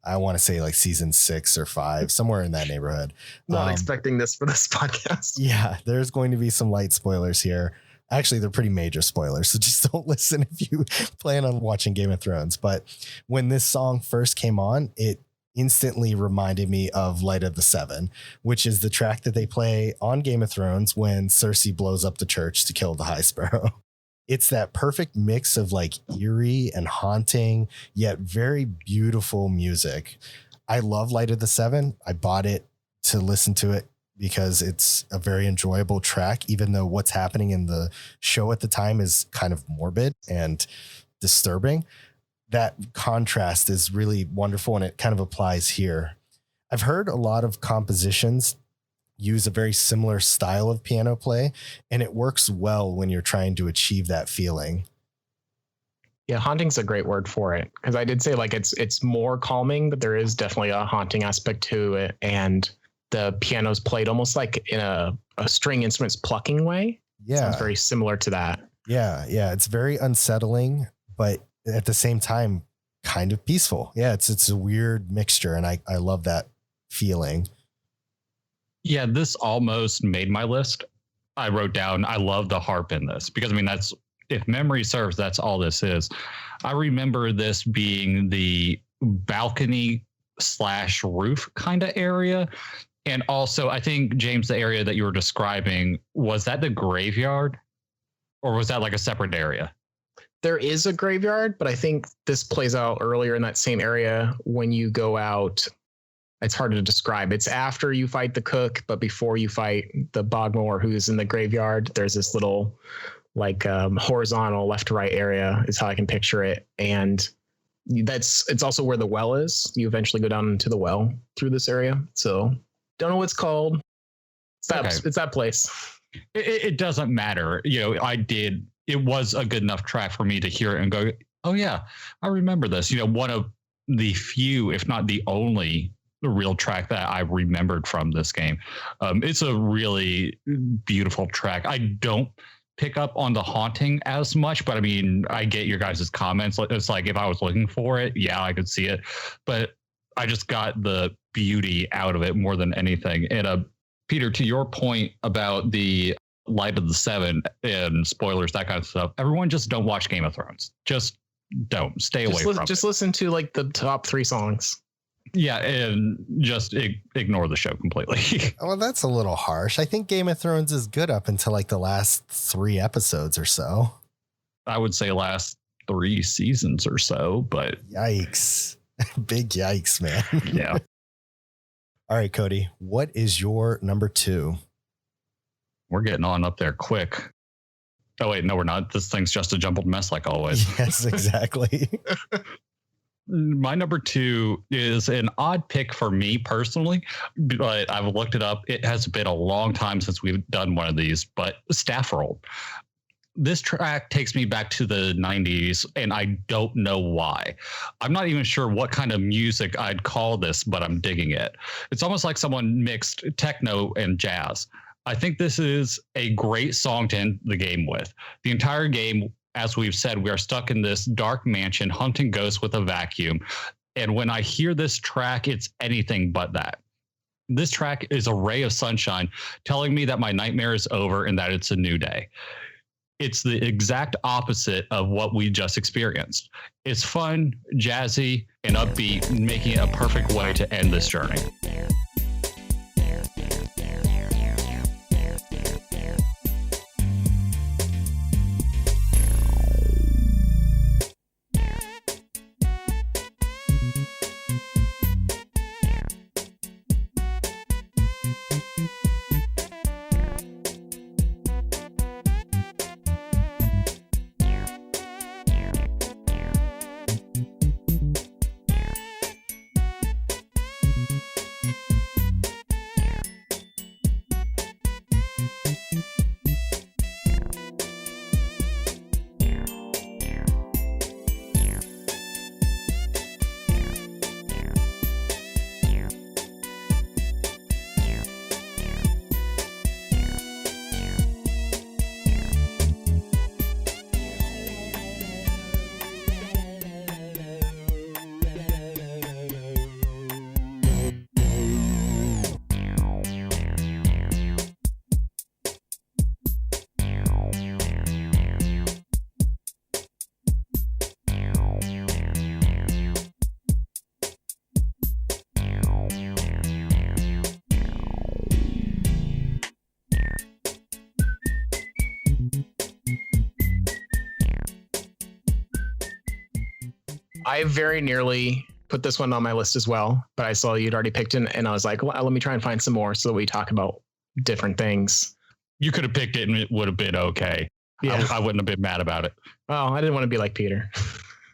I want to say like season 6 or 5, somewhere in that neighborhood. Not expecting this for this podcast. Yeah, there's going to be some light spoilers here. Actually, they're pretty major spoilers, so just don't listen if you plan on watching Game of Thrones. But when this song first came on, it instantly reminded me of Light of the Seven, which is the track that they play on Game of Thrones when Cersei blows up the church to kill the High Sparrow. It's that perfect mix of like eerie and haunting, yet very beautiful music. I love Light of the Seven. I bought it to listen to it because it's a very enjoyable track, even though what's happening in the show at the time is kind of morbid and disturbing. That contrast is really wonderful, and it kind of applies here. I've heard a lot of compositions use a very similar style of piano play, and it works well when you're trying to achieve that feeling. Yeah, haunting's a great word for it, because I did say like it's more calming, but there is definitely a haunting aspect to it, and the piano's played almost like in a string instruments plucking way. Yeah, sounds very similar to that. Yeah, it's very unsettling, but at the same time, kind of peaceful. Yeah, it's a weird mixture, and I love that feeling. Yeah, this almost made my list. I wrote down, I love the harp in this because, I mean, that's, if memory serves, that's all this is. I remember this being the balcony / roof kind of area. And also, I think, James, the area that you were describing, was that the graveyard or was that like a separate area? There is a graveyard, but I think this plays out earlier in that same area when you go out. It's hard to describe. It's after you fight the cook, but before you fight the Bogmore, who's in the graveyard. There's this little like horizontal left to right area is how I can picture it. And it's also where the well is. You eventually go down into the well through this area. So don't know what it's called. It's that place. It doesn't matter. You know, it was a good enough track for me to hear it and go, oh yeah, I remember this. You know, one of the few, if not the only real track that I remembered from this game. It's a really beautiful track. I don't pick up on the haunting as much, but I mean, I get your guys' comments. It's like, if I was looking for it, yeah, I could see it, but I just got the beauty out of it more than anything. And Peter, to your point about the Light of the Seven and spoilers, that kind of stuff, everyone just don't watch Game of Thrones. Just don't. Stay away from it. Just listen to like the top 3 songs. Yeah, and just ignore the show completely. Well, that's a little harsh. I think Game of Thrones is good up until like the last 3 episodes or so. I would say last 3 seasons or so, but yikes. Big yikes, man. Yeah. All right, Cody, what is your number 2? We're getting on up there quick. Oh, wait, no, we're not. This thing's just a jumbled mess like always. Yes, exactly. My number 2 is an odd pick for me personally, but I've looked it up. It has been a long time since we've done one of these, but Staff Roll. This track takes me back to the 90s, and I don't know why. I'm not even sure what kind of music I'd call this, but I'm digging it. It's almost like someone mixed techno and jazz. I think this is a great song to end the game with. The entire game, as we've said, we are stuck in this dark mansion hunting ghosts with a vacuum. And when I hear this track, it's anything but that. This track is a ray of sunshine telling me that my nightmare is over and that it's a new day. It's the exact opposite of what we just experienced. It's fun, jazzy, and upbeat, making it a perfect way to end this journey. I very nearly put this one on my list as well, but I saw you'd already picked it, and I was like, well, let me try and find some more so that we talk about different things. You could have picked it and it would have been okay. Yeah. I wouldn't have been mad about it. Oh, I didn't want to be like Peter.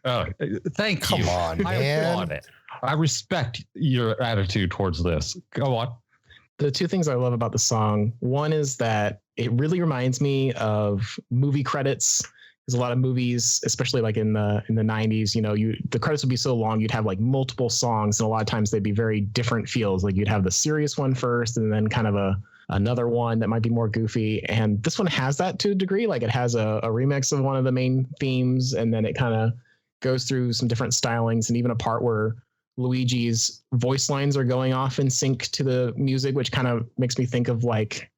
Oh, thank you. Come on, I man. applaud it. I respect your attitude towards this. Go on. The two things I love about the song, one is that it really reminds me of movie credits. There's a lot of movies, especially like in the 90s, the credits would be so long, you'd have like multiple songs, and a lot of times they'd be very different feels. Like you'd have the serious one first and then kind of another one that might be more goofy. And this one has that to a degree. Like it has a remix of one of the main themes, and then it kind of goes through some different stylings, and even a part where Luigi's voice lines are going off in sync to the music, which kind of makes me think of like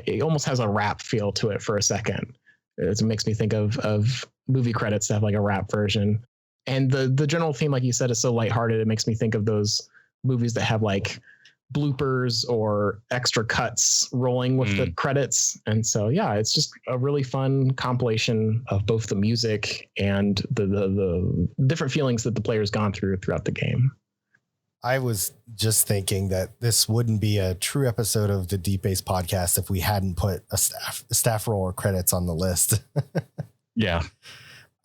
it almost has a rap feel to it for a second. It makes me think of movie credits that have like a rap version. And the general theme, like you said, is so lighthearted. It makes me think of those movies that have like bloopers or extra cuts rolling with the credits. And so, yeah, it's just a really fun compilation of both the music and the different feelings that the player's gone through throughout the game. I was just thinking that this wouldn't be a true episode of the Deep Base podcast if we hadn't put a staff roll or credits on the list. Yeah.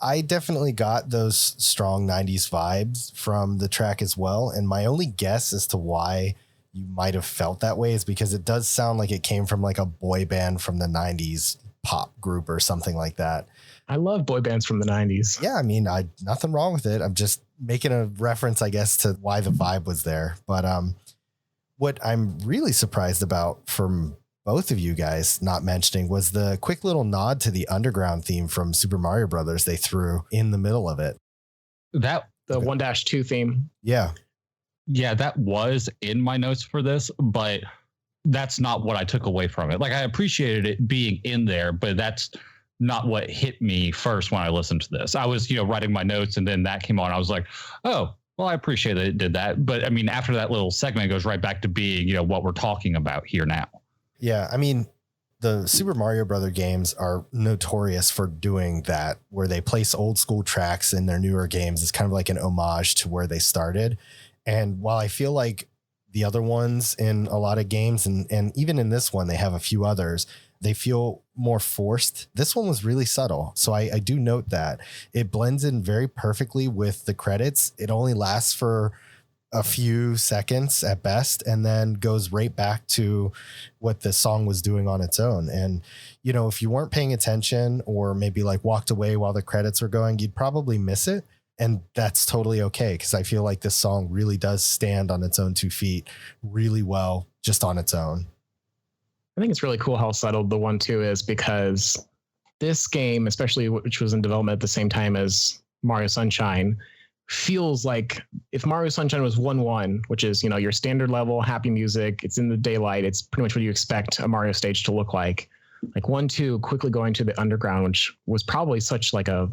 I definitely got those strong 90s vibes from the track as well. And my only guess as to why you might have felt that way is because it does sound like it came from like a boy band from the 90s pop group or something like that. I love boy bands from the 90s. Yeah, I mean, nothing wrong with it. I'm just making a reference, I guess, to why the vibe was there. But what I'm really surprised about from both of you guys not mentioning was the quick little nod to the underground theme from Super Mario Brothers they threw in the middle of it. The 1-2 theme. Yeah. Yeah, that was in my notes for this, but that's not what I took away from it. Like I appreciated it being in there, but that's not what hit me first when I listened to this. I was, writing my notes, and then that came on. I was like, oh, well, I appreciate that it did that. But I mean, after that little segment, it goes right back to being, what we're talking about here now. Yeah. I mean, the Super Mario Brother games are notorious for doing that, where they place old school tracks in their newer games. It's kind of like an homage to where they started. And while I feel like the other ones in a lot of games, and even in this one, they have a few others, they feel more forced. This one was really subtle. So I do note that it blends in very perfectly with the credits. It only lasts for a few seconds at best, and then goes right back to what the song was doing on its own. And, if you weren't paying attention or maybe like walked away while the credits were going, you'd probably miss it. And that's totally okay, because I feel like this song really does stand on its own 2 feet really well, just on its own. I think it's really cool how settled the 1-2 is, because this game, especially which was in development at the same time as Mario Sunshine, feels like if Mario Sunshine was 1-1, which is, your standard level, happy music, it's in the daylight, it's pretty much what you expect a Mario stage to look like. Like 1-2 quickly going to the underground, which was probably such like a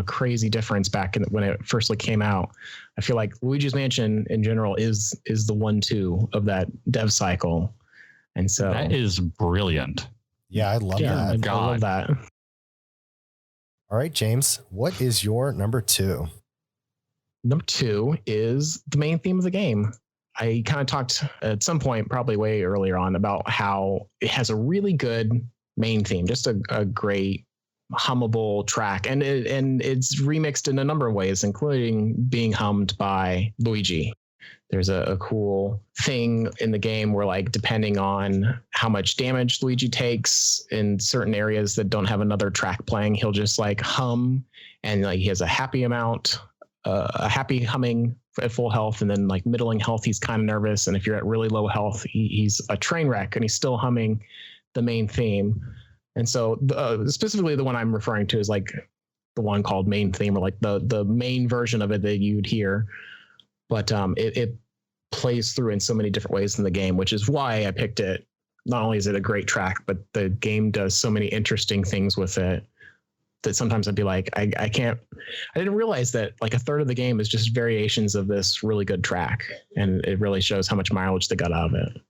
crazy difference back when it first came out. I feel like Luigi's Mansion in general is the 1-2 of that dev cycle. And so that is brilliant. Yeah, I love that. I love that. All right, James, what is your number 2? Number 2 is the main theme of the game. I kind of talked at some point, probably way earlier on, about how it has a really good main theme, just a great hummable track, and it's remixed in a number of ways, including being hummed by Luigi. There's a cool thing in the game where, like, depending on how much damage Luigi takes in certain areas that don't have another track playing, he'll just like hum, and like he has a happy amount, a happy humming at full health, and then like middling health, he's kind of nervous, and if you're at really low health, he's a train wreck, and he's still humming the main theme. And so specifically the one I'm referring to is like the one called main theme, or like the main version of it that you'd hear. But it plays through in so many different ways in the game, which is why I picked it. Not only is it a great track, but the game does so many interesting things with it that sometimes I'd be like, I didn't realize that like a third of the game is just variations of this really good track. And it really shows how much mileage they got out of it.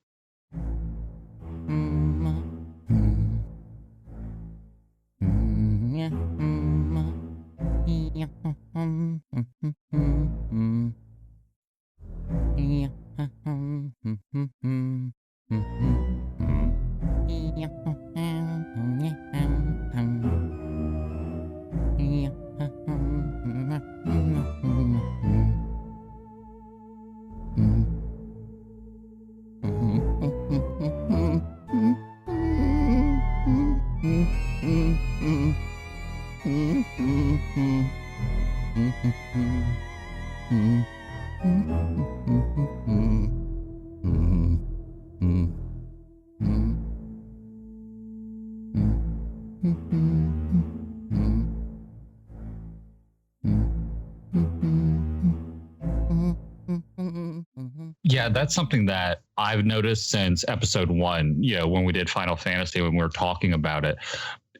Yeah, that's something that I've noticed since episode 1, when we did Final Fantasy, when we were talking about it.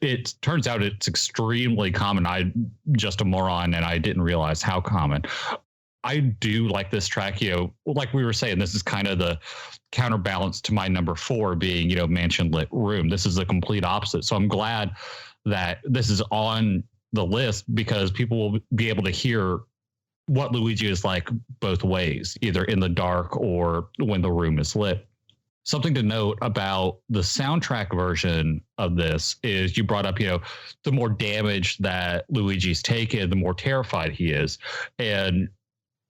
It turns out it's extremely common. I'm just a moron and I didn't realize how common. I do like this track, like we were saying, this is kind of the counterbalance to my number 4 being, Mansion Lit Room. This is the complete opposite. So I'm glad that this is on the list because people will be able to hear what Luigi is like both ways, either in the dark or when the room is lit. Something to note about the soundtrack version of this is you brought up, the more damage that Luigi's taken, the more terrified he is. And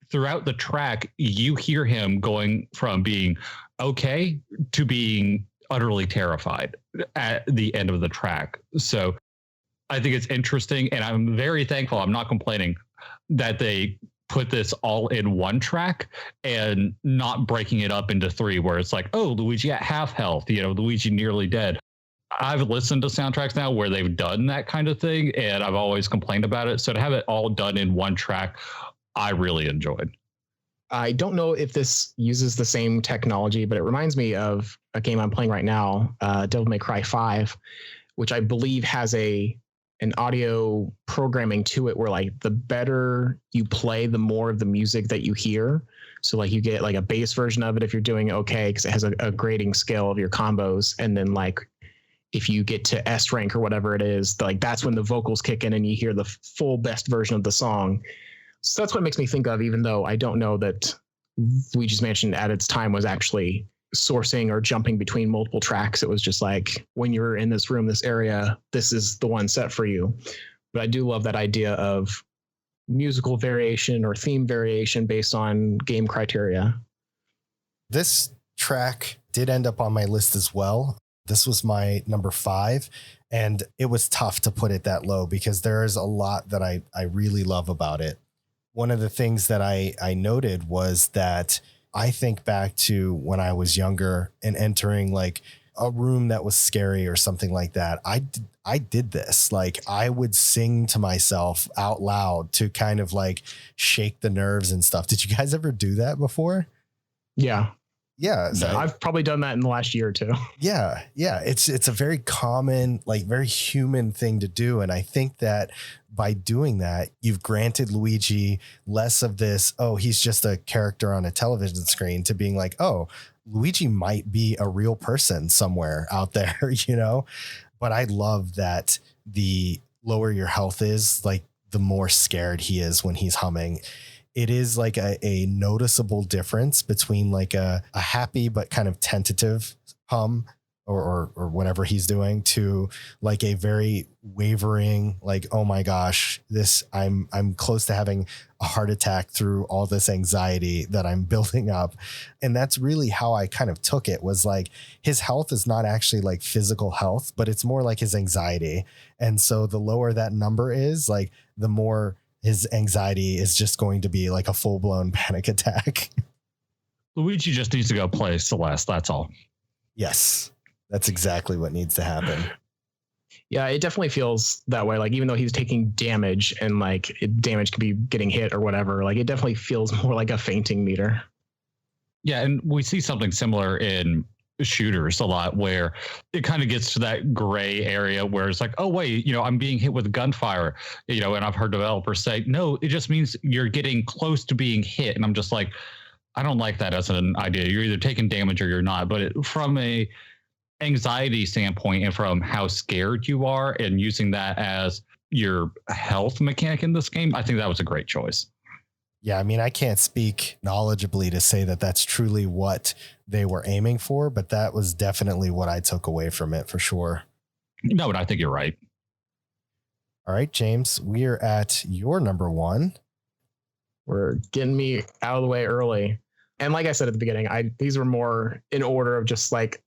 throughout the track, you hear him going from being okay to being utterly terrified at the end of the track. So I think it's interesting, and I'm very thankful, I'm not complaining, that they put this all in one track and not breaking it up into 3 where it's like, oh, Luigi at half health, Luigi nearly dead. I've listened to soundtracks now where they've done that kind of thing, and I've always complained about it. So to have it all done in one track, I really enjoyed. I don't know if this uses the same technology, but it reminds me of a game I'm playing right now, Devil May Cry 5, which I believe has an audio programming to it where like the better you play, the more of the music that you hear. So like you get like a bass version of it if you're doing okay, because it has a grading scale of your combos. And then like if you get to S rank or whatever it is, like that's when the vocals kick in and you hear the full best version of the song. So that's what makes me think of, even though I don't know that Luigi's Mansion at its time was actually sourcing or jumping between multiple tracks. It was just like, when you're in this room, this area, this is the one set for you. But I do love that idea of musical variation or theme variation based on game criteria. This track did end up on my list as well. This was my number 5, and it was tough to put it that low because there is a lot that I really love about it. One of the things that I noted was that I think back to when I was younger and entering like a room that was scary or something like that. I did this. Like I would sing to myself out loud to kind of like shake the nerves and stuff. Did you guys ever do that before? Yeah. Yeah. So I've probably done that in the last year or 2. Yeah. Yeah. It's a very common, like very human thing to do. And I think that by doing that, you've granted Luigi less of this, oh, he's just a character on a television screen, to being like, oh, Luigi might be a real person somewhere out there, But I love that the lower your health is, like the more scared he is when he's humming. It is like a noticeable difference between like a happy but kind of tentative hum or whatever he's doing to like a very wavering, like, oh my gosh, I'm close to having a heart attack through all this anxiety that I'm building up. And that's really how I kind of took it, was like his health is not actually like physical health, but it's more like his anxiety. And so the lower that number is, like the more his anxiety is just going to be like a full blown panic attack. Luigi just needs to go play Celeste. That's all. Yes. That's exactly what needs to happen. Yeah, it definitely feels that way. Like even though he's taking damage and like damage could be getting hit or whatever, like it definitely feels more like a fainting meter. Yeah, and we see something similar in shooters a lot where it kind of gets to that gray area where it's like, oh wait, I'm being hit with gunfire, and I've heard developers say, no, it just means you're getting close to being hit. And I'm just like, I don't like that as an idea. You're either taking damage or you're not. But from a anxiety standpoint and from how scared you are and using that as, your health mechanic in this game, I think that was a great choice. Yeah, I mean, I can't speak knowledgeably to say that that's truly what they were aiming for, but that was definitely what I took away from it for sure. No, and I think you're right. All right, James, we are at your number one. We're getting me out of the way early. And like I said at the beginning, these were more in order of just like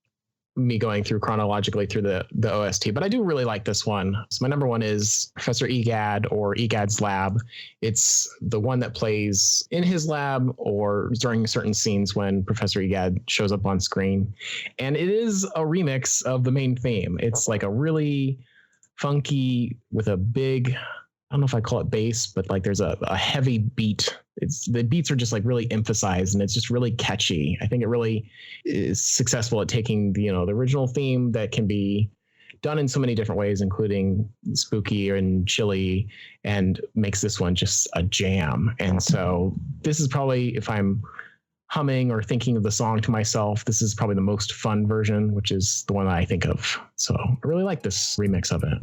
me going through chronologically through the OST, but I do really like this one. So my number one is Professor Egad, or Egad's Lab. It's the one that plays in his lab or during certain scenes when Professor Egad shows up on screen. And it is a remix of the main theme. It's like a really funky with a big, I don't know if I call it bass, but like there's a heavy beat. The beats are just like really emphasized, and it's just really catchy. I think it really is successful at taking the original theme that can be done in so many different ways, including spooky and chilly, and makes this one just a jam. And so this is probably, if I'm humming or thinking of the song to myself, this is probably the most fun version, which is the one that I think of. So I really like this remix of it.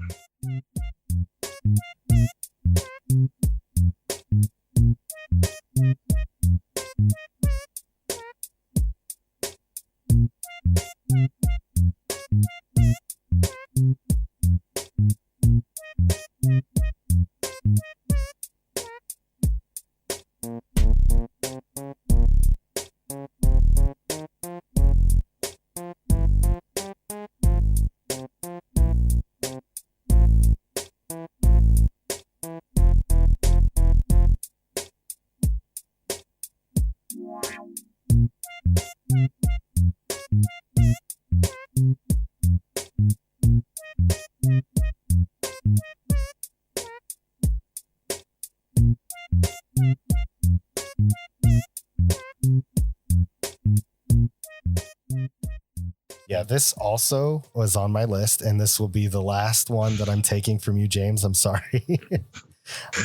Yeah, this also was on my list, and this will be the last one that I'm taking from you, James. I'm sorry.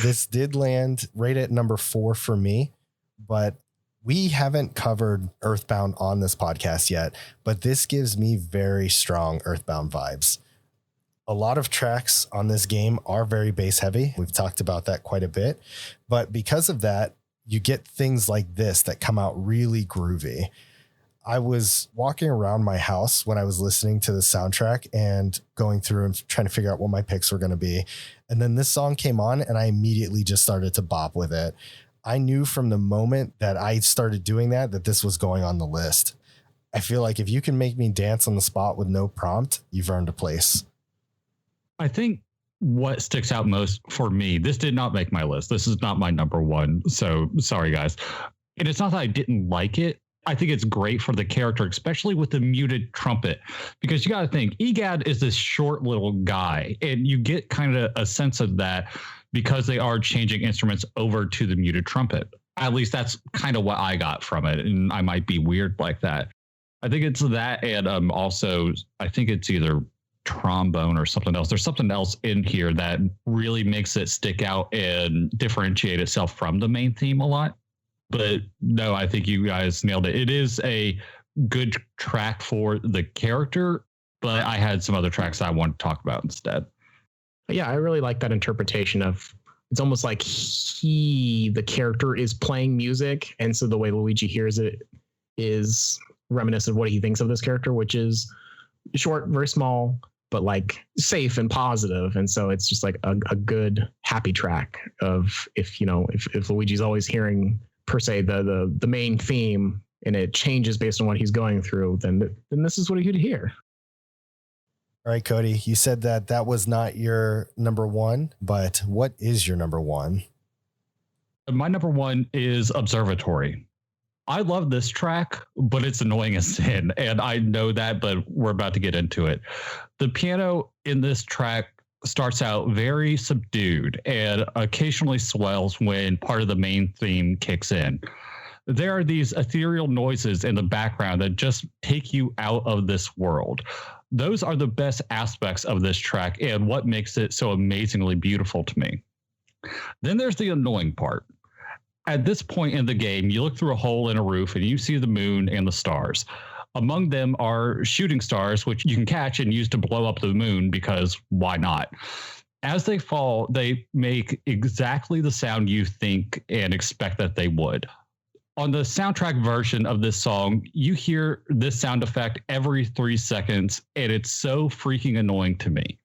This did land right at number 4 for me, but we haven't covered Earthbound on this podcast yet, but this gives me very strong Earthbound vibes. A lot of tracks on this game are very bass heavy. We've talked about that quite a bit, but because of that, you get things like this that come out really groovy. I was walking around my house when I was listening to the soundtrack and going through and trying to figure out what my picks were going to be. And then this song came on and I immediately just started to bop with it. I knew from the moment that I started doing that this was going on the list. I feel like if you can make me dance on the spot with no prompt, you've earned a place. I think what sticks out most for me, this did not make my list. This is not my number one. So sorry, guys. And it's not that I didn't like it. I think it's great for the character, especially with the muted trumpet, because you got to think Egad is this short little guy, and you get kind of a sense of that because they are changing instruments over to the muted trumpet. At least that's kind of what I got from it. And I might be weird like that. I think it's that. And also, I think it's either trombone or something else. There's something else in here that really makes it stick out and differentiate itself from the main theme a lot. But no, I think you guys nailed it. It is a good track for the character, but I had some other tracks I want to talk about instead. Yeah, I really like that interpretation of, it's almost like the character is playing music. And so the way Luigi hears it is reminiscent of what he thinks of this character, which is short, very small, but like safe and positive. And so it's just like a good, happy track of if Luigi's always hearing per se the main theme and it changes based on what he's going through, then this is what he'd hear. All right, Cody, you said that was not your number one, but what is your number one? My number one is Observatory. I love this track, but it's annoying as sin. And I know that, but we're about to get into it. The piano in this track starts out very subdued and occasionally swells when part of the main theme kicks in. There are these ethereal noises in the background that just take you out of this world. Those are the best aspects of this track and what makes it so amazingly beautiful to me. Then there's the annoying part. At this point in the game, you look through a hole in a roof and you see the moon and the stars. Among them are shooting stars, which you can catch and use to blow up the moon because why not? As they fall, they make exactly the sound you think and expect that they would. On the soundtrack version of this song, you hear this sound effect every 3 seconds, and it's so freaking annoying to me.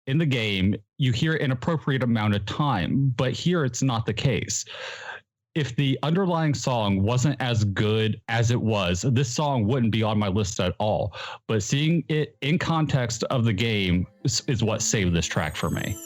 In the game, you hear an appropriate amount of time, but here it's not the case. If the underlying song wasn't as good as it was, this song wouldn't be on my list at all. But seeing it in context of the game is what saved this track for me.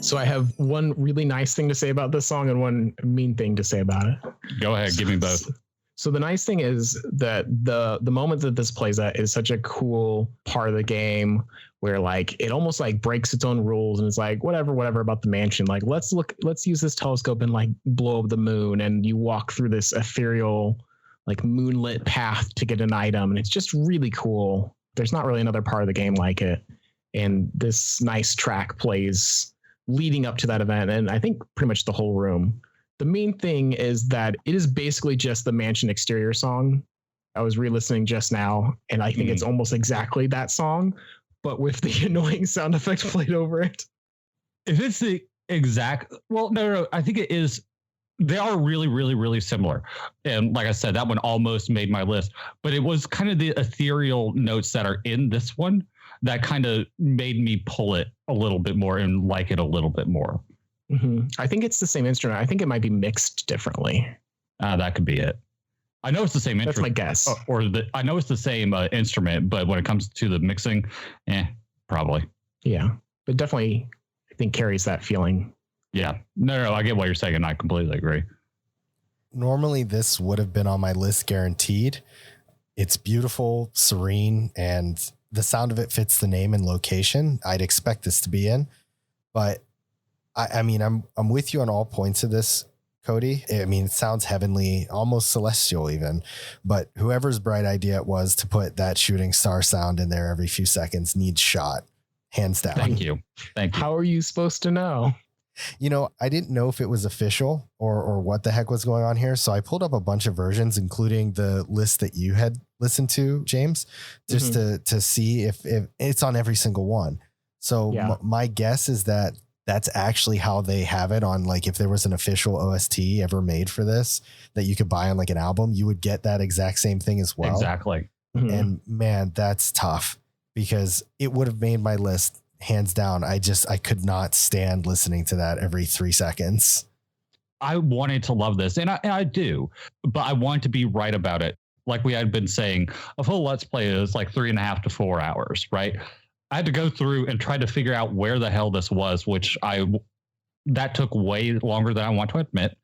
So I have one really nice thing to say about this song and one mean thing to say about it. Go ahead, give me both. So the nice thing is that the moment that this plays at is such a cool part of the game where like it almost like breaks its own rules and it's like whatever about the mansion. Like let's use this telescope and like blow up the moon, and you walk through this ethereal like moonlit path to get an item, and it's just really cool. There's not really another part of the game like it, and this nice track plays leading up to that event, and I think pretty much the whole room. The main thing is that it is basically just the mansion exterior song. I was re-listening just now, and I think it's almost exactly that song, but with the annoying sound effect played over it. If it's the exact, well, no, I think it is. They are really, really, really similar. And like I said, that one almost made my list, but it was kind of the ethereal notes that are in this one that kind of made me pull it a little bit more and like it a little bit more. Mm-hmm. I think it's the same instrument. I think it might be mixed differently. That could be it. I know it's the same instrument. That's my guess. I know it's the same instrument, but when it comes to the mixing, probably. Yeah, but definitely, I think carries that feeling. Yeah. No, I get what you're saying, and I completely agree. Normally, this would have been on my list guaranteed. It's beautiful, serene, and the sound of it fits the name and location I'd expect this to be in. But I mean, I'm with you on all points of this, Cody. I mean, it sounds heavenly, almost celestial even, but whoever's bright idea it was to put that shooting star sound in there every few seconds needs shot, hands down. Thank you. How are you supposed to know? You know, I didn't know if it was official or what the heck was going on here. So I pulled up a bunch of versions, including the list that you had listened to, James, just to see if it's on every single one. So my guess is that that's actually how they have it on, like, if there was an official OST ever made for this that you could buy on like an album, you would get that exact same thing as well. Exactly. And man, that's tough because it would have made my list hands down. I could not stand listening to that every 3 seconds. I wanted to love this, and I do, but I want to be right about it. Like we had been saying, a full Let's Play is like 3.5 to 4 hours, right? I had to go through and try to figure out where the hell this was, which that took way longer than I want to admit.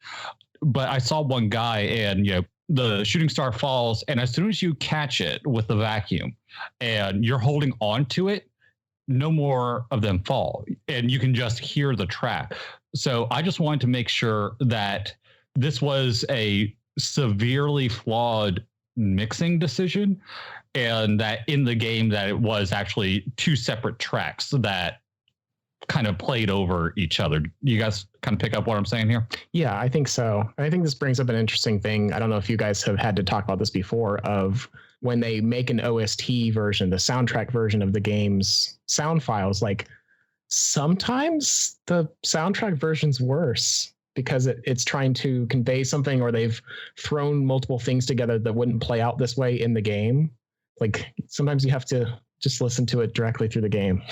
But I saw one guy, and the shooting star falls, and as soon as you catch it with the vacuum and you're holding on to it, no more of them fall, and you can just hear the track. So I just wanted to make sure that this was a severely flawed mixing decision, and that in the game that it was actually 2 separate tracks that kind of played over each other. You guys kind of pick up what I'm saying here? Yeah, I think so. I think this brings up an interesting thing. I don't know if you guys have had to talk about this before, of when they make an OST version, the soundtrack version of the game's sound files, like sometimes the soundtrack version's worse because it's trying to convey something, or they've thrown multiple things together that wouldn't play out this way in the game. Like sometimes you have to just listen to it directly through the game.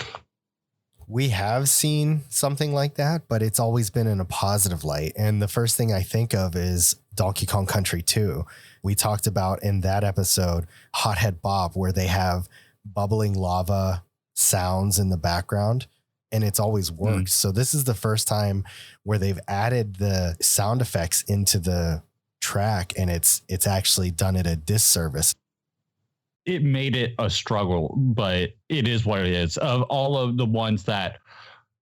We have seen something like that, but it's always been in a positive light. And the first thing I think of is Donkey Kong Country 2. We talked about in that episode, Hothead Bob, where they have bubbling lava sounds in the background, and it's always worked. So this is the first time where they've added the sound effects into the track, and it's actually done it a disservice. It made it a struggle, but it is what it is. Of all of the ones that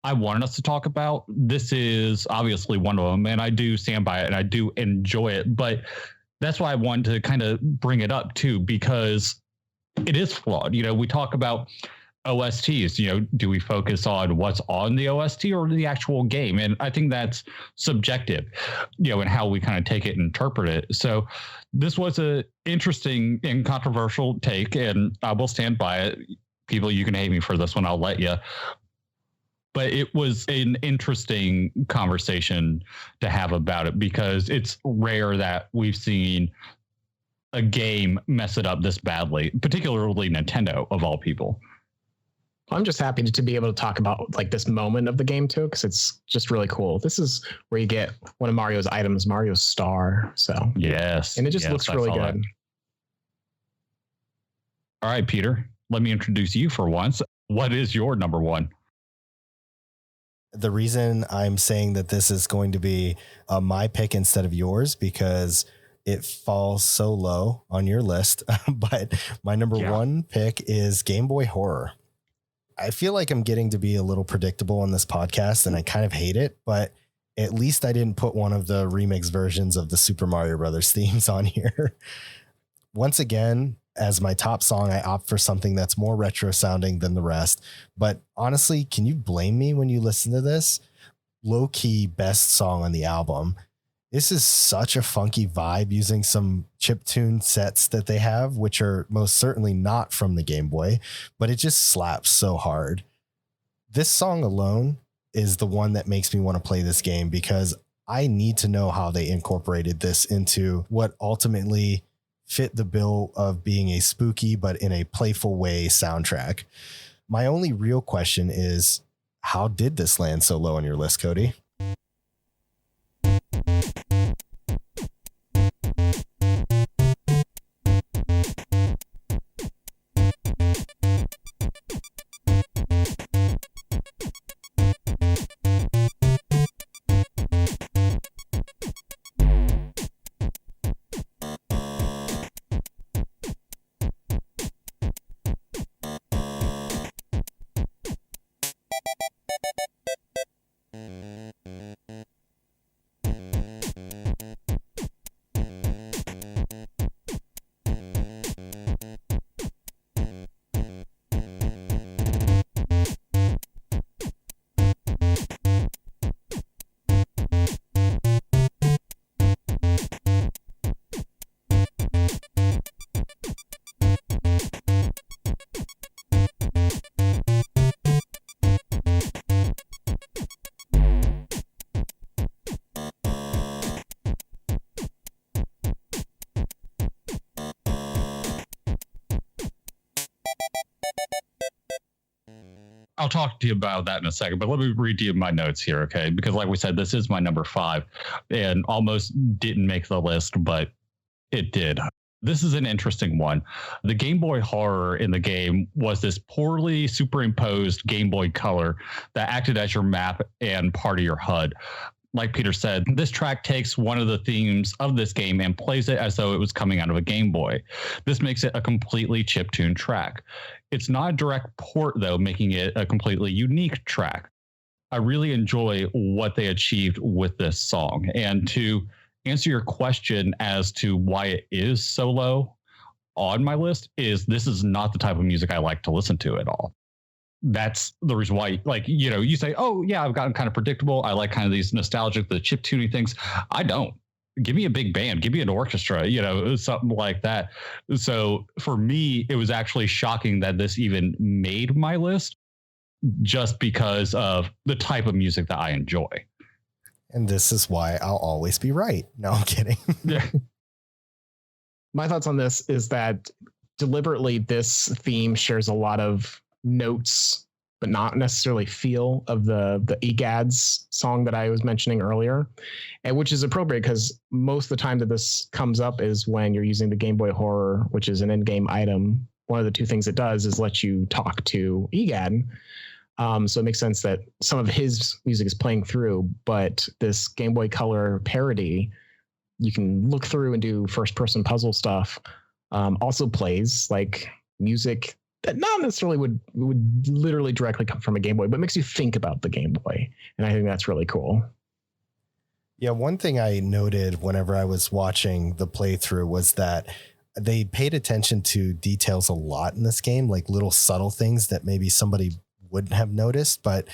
I wanted us to talk about, this is obviously one of them, and I do stand by it and I do enjoy it. But that's why I wanted to kind of bring it up too, because it is flawed. You know, we talk about OSTs, you know, do we focus on what's on the OST or the actual game? And I think that's subjective, you know, and how we kind of take it and interpret it. So this was a interesting and controversial take, and I will stand by it. People, you can hate me for this one, I'll let you. But it was an interesting conversation to have about it, because it's rare that we've seen a game mess it up this badly, particularly Nintendo of all people. I'm just happy to be able to talk about like this moment of the game too, because it's just really cool. This is where you get one of Mario's items, Mario's star. So yes, and it just looks really good. That. All right, Peter, let me introduce you for once. What is your number one? The reason I'm saying that this is going to be my pick instead of yours, because it falls so low on your list, but my number one pick is Game Boy Horror. I feel like I'm getting to be a little predictable on this podcast, and I kind of hate it, but at least I didn't put one of the remix versions of the Super Mario Brothers themes on here. Once again, as my top song, I opt for something that's more retro sounding than the rest. But honestly, can you blame me when you listen to this? Low key best song on the album. This is such a funky vibe using some chiptune sets that they have, which are most certainly not from the Game Boy, but it just slaps so hard. This song alone is the one that makes me want to play this game, because I need to know how they incorporated this into what ultimately fit the bill of being a spooky but in a playful way soundtrack. My only real question is, how did this land so low on your list, Cody? I'll talk to you about that in a second, but let me read you my notes here, okay? Because like we said, this is my number 5 and almost didn't make the list, but it did. This is an interesting one. The Game Boy Horror in the game was this poorly superimposed Game Boy Color that acted as your map and part of your HUD. Like Peter said, this track takes one of the themes of this game and plays it as though it was coming out of a Game Boy. This makes it a completely chiptune track. It's not a direct port, though, making it a completely unique track. I really enjoy what they achieved with this song. And to answer your question as to why it is so low on my list, is this is not the type of music I like to listen to at all. That's the reason why, like, you know, you say, oh, yeah, I've gotten kind of predictable. I like kind of these nostalgic, the chip tuning things. I don't. Give me a big band, give me an orchestra, you know, something like that. So for me, it was actually shocking that this even made my list, just because of the type of music that I enjoy. And this is why I'll always be right. No, I'm kidding. Yeah. My thoughts on this is that deliberately this theme shares a lot of notes but not necessarily feel of the EGADS song that I was mentioning earlier, and which is appropriate because most of the time that this comes up is when you're using the Game Boy Horror, which is an in-game item. One of the two things it does is let you talk to EGAD. So it makes sense that some of his music is playing through, but this Game Boy Color parody, you can look through and do first-person puzzle stuff. Also plays like music that not necessarily would literally directly come from a Game Boy, but makes you think about the Game Boy. And I think that's really cool. Yeah, one thing I noted whenever I was watching the playthrough was that they paid attention to details a lot in this game, like little subtle things that maybe somebody wouldn't have noticed. But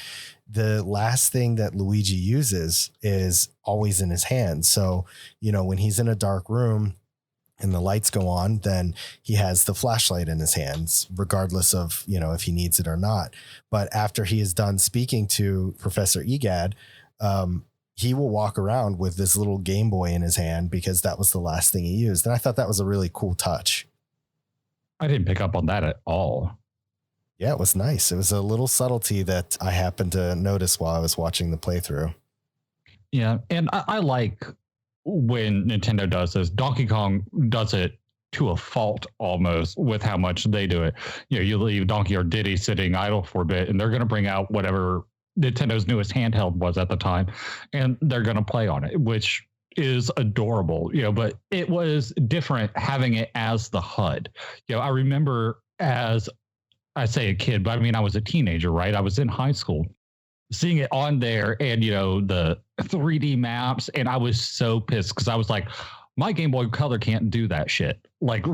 the last thing that Luigi uses is always in his hand. So, when he's in a dark room and the lights go on, then he has the flashlight in his hands, regardless of, if he needs it or not. But after he is done speaking to Professor Egad, he will walk around with this little Game Boy in his hand because that was the last thing he used. And I thought that was a really cool touch. I didn't pick up on that at all. Yeah, it was nice. It was a little subtlety that I happened to notice while I was watching the playthrough. Yeah, and I like when Nintendo does this. Donkey Kong does it to a fault almost with how much they do it. You leave Donkey or Diddy sitting idle for a bit, and they're going to bring out whatever Nintendo's newest handheld was at the time, and they're going to play on it, which is adorable. But it was different having it as the HUD. I remember as I say a kid, but I mean, I was a teenager, right? I was in high school, seeing it on there and, the 3D maps. And I was so pissed because I was like, my Game Boy Color can't do that shit. Like,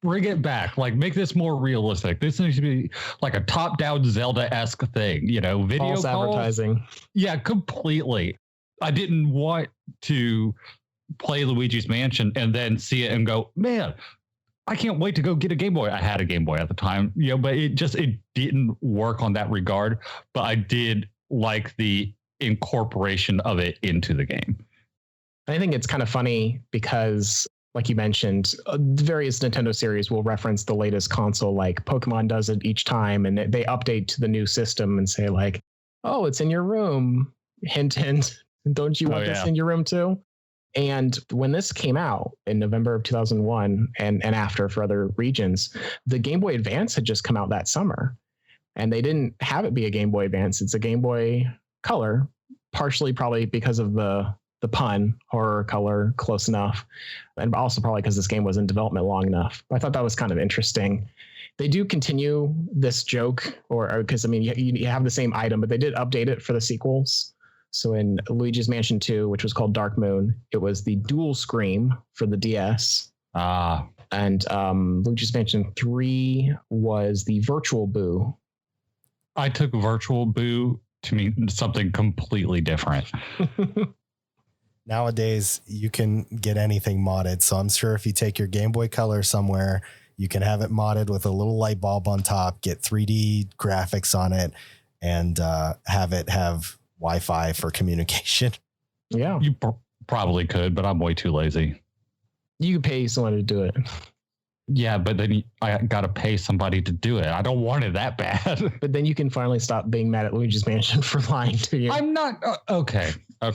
bring it back. Like, make this more realistic. This needs to be like a top-down Zelda-esque thing, video false advertising. Yeah, completely. I didn't want to play Luigi's Mansion and then see it and go, man, I can't wait to go get a Game Boy. I had a Game Boy at the time, but it didn't work on that regard. But I did like the incorporation of it into the game. I think it's kind of funny because, like you mentioned, various Nintendo series will reference the latest console, like Pokemon does it each time, and they update to the new system and say like, oh, it's in your room. Hint, hint. Don't you want this in your room too? And when this came out in November of 2001 and after for other regions, the Game Boy Advance had just come out that summer. And they didn't have it be a Game Boy Advance. It's a Game Boy Color, partially probably because of the pun, horror color, close enough. And also probably because this game was in development long enough. I thought that was kind of interesting. They do continue this joke, or because, I mean, you have the same item, but they did update it for the sequels. So in Luigi's Mansion 2, which was called Dark Moon, it was the Dual Scream for the DS. And Luigi's Mansion 3 was the Virtual Boo. I took Virtual Boo to mean something completely different. Nowadays, you can get anything modded. So I'm sure if you take your Game Boy Color somewhere, you can have it modded with a little light bulb on top, get 3D graphics on it, and have it have Wi-Fi for communication. Yeah, you probably could, but I'm way too lazy. You could pay someone to do it. Yeah, but then I got to pay somebody to do it. I don't want it that bad. But then you can finally stop being mad at Luigi's Mansion for lying to you. I'm not. Okay. All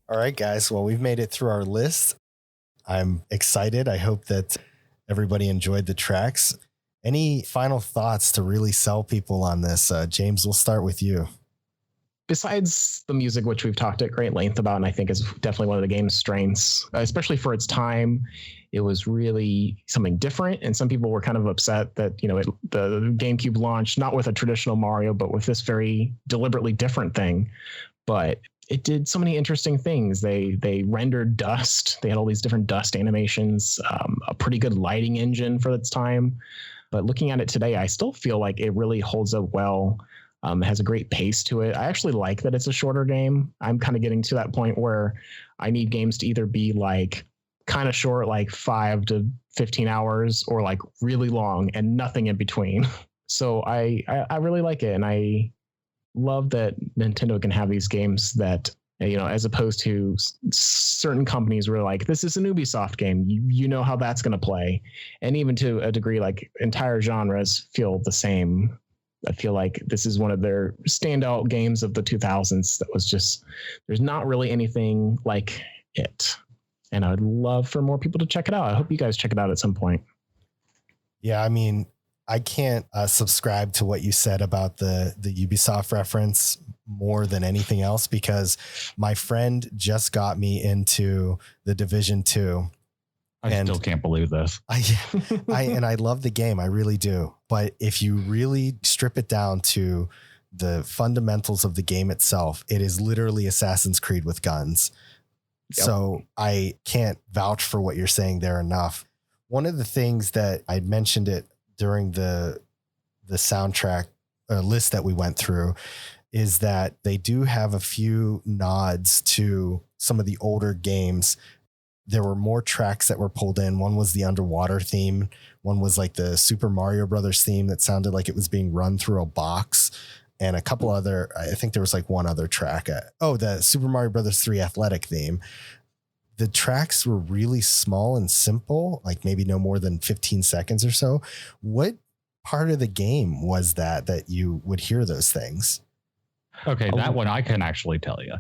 right, guys. Well, we've made it through our list. I'm excited. I hope that everybody enjoyed the tracks. Any final thoughts to really sell people on this? James, we'll start with you. Besides the music, which we've talked at great length about, and I think is definitely one of the game's strengths, especially for its time, it was really something different. And some people were kind of upset that, the GameCube launched not with a traditional Mario, but with this very deliberately different thing. But it did so many interesting things. They rendered dust. They had all these different dust animations, a pretty good lighting engine for its time. But looking at it today, I still feel like it really holds up well. It has a great pace to it. I actually like that it's a shorter game. I'm kind of getting to that point where I need games to either be like kind of short, like 5 to 15 hours, or like really long and nothing in between. So I really like it. And I love that Nintendo can have these games that You know, as opposed to certain companies where like, this is an Ubisoft game, you know how that's going to play. And even to a degree, like entire genres feel the same. I feel like this is one of their standout games of the 2000s that was just, there's not really anything like it. And I would love for more people to check it out. I hope you guys check it out at some point. Yeah, I mean, I can't subscribe to what you said about the Ubisoft reference more than anything else, because my friend just got me into the Division 2. I still can't believe this. I love the game. I really do. But if you really strip it down to the fundamentals of the game itself, it is literally Assassin's Creed with guns. Yep. So I can't vouch for what you're saying there enough. One of the things that I mentioned it during the soundtrack list that we went through is that they do have a few nods to some of the older games. There were more tracks that were pulled in. One was the underwater theme. One was like the Super Mario Brothers theme that sounded like it was being run through a box, and a couple other, I think there was like one other track. The Super Mario Brothers 3 athletic theme. The tracks were really small and simple, like maybe no more than 15 seconds or so. What part of the game was that you would hear those things? Okay, that one I can actually tell you,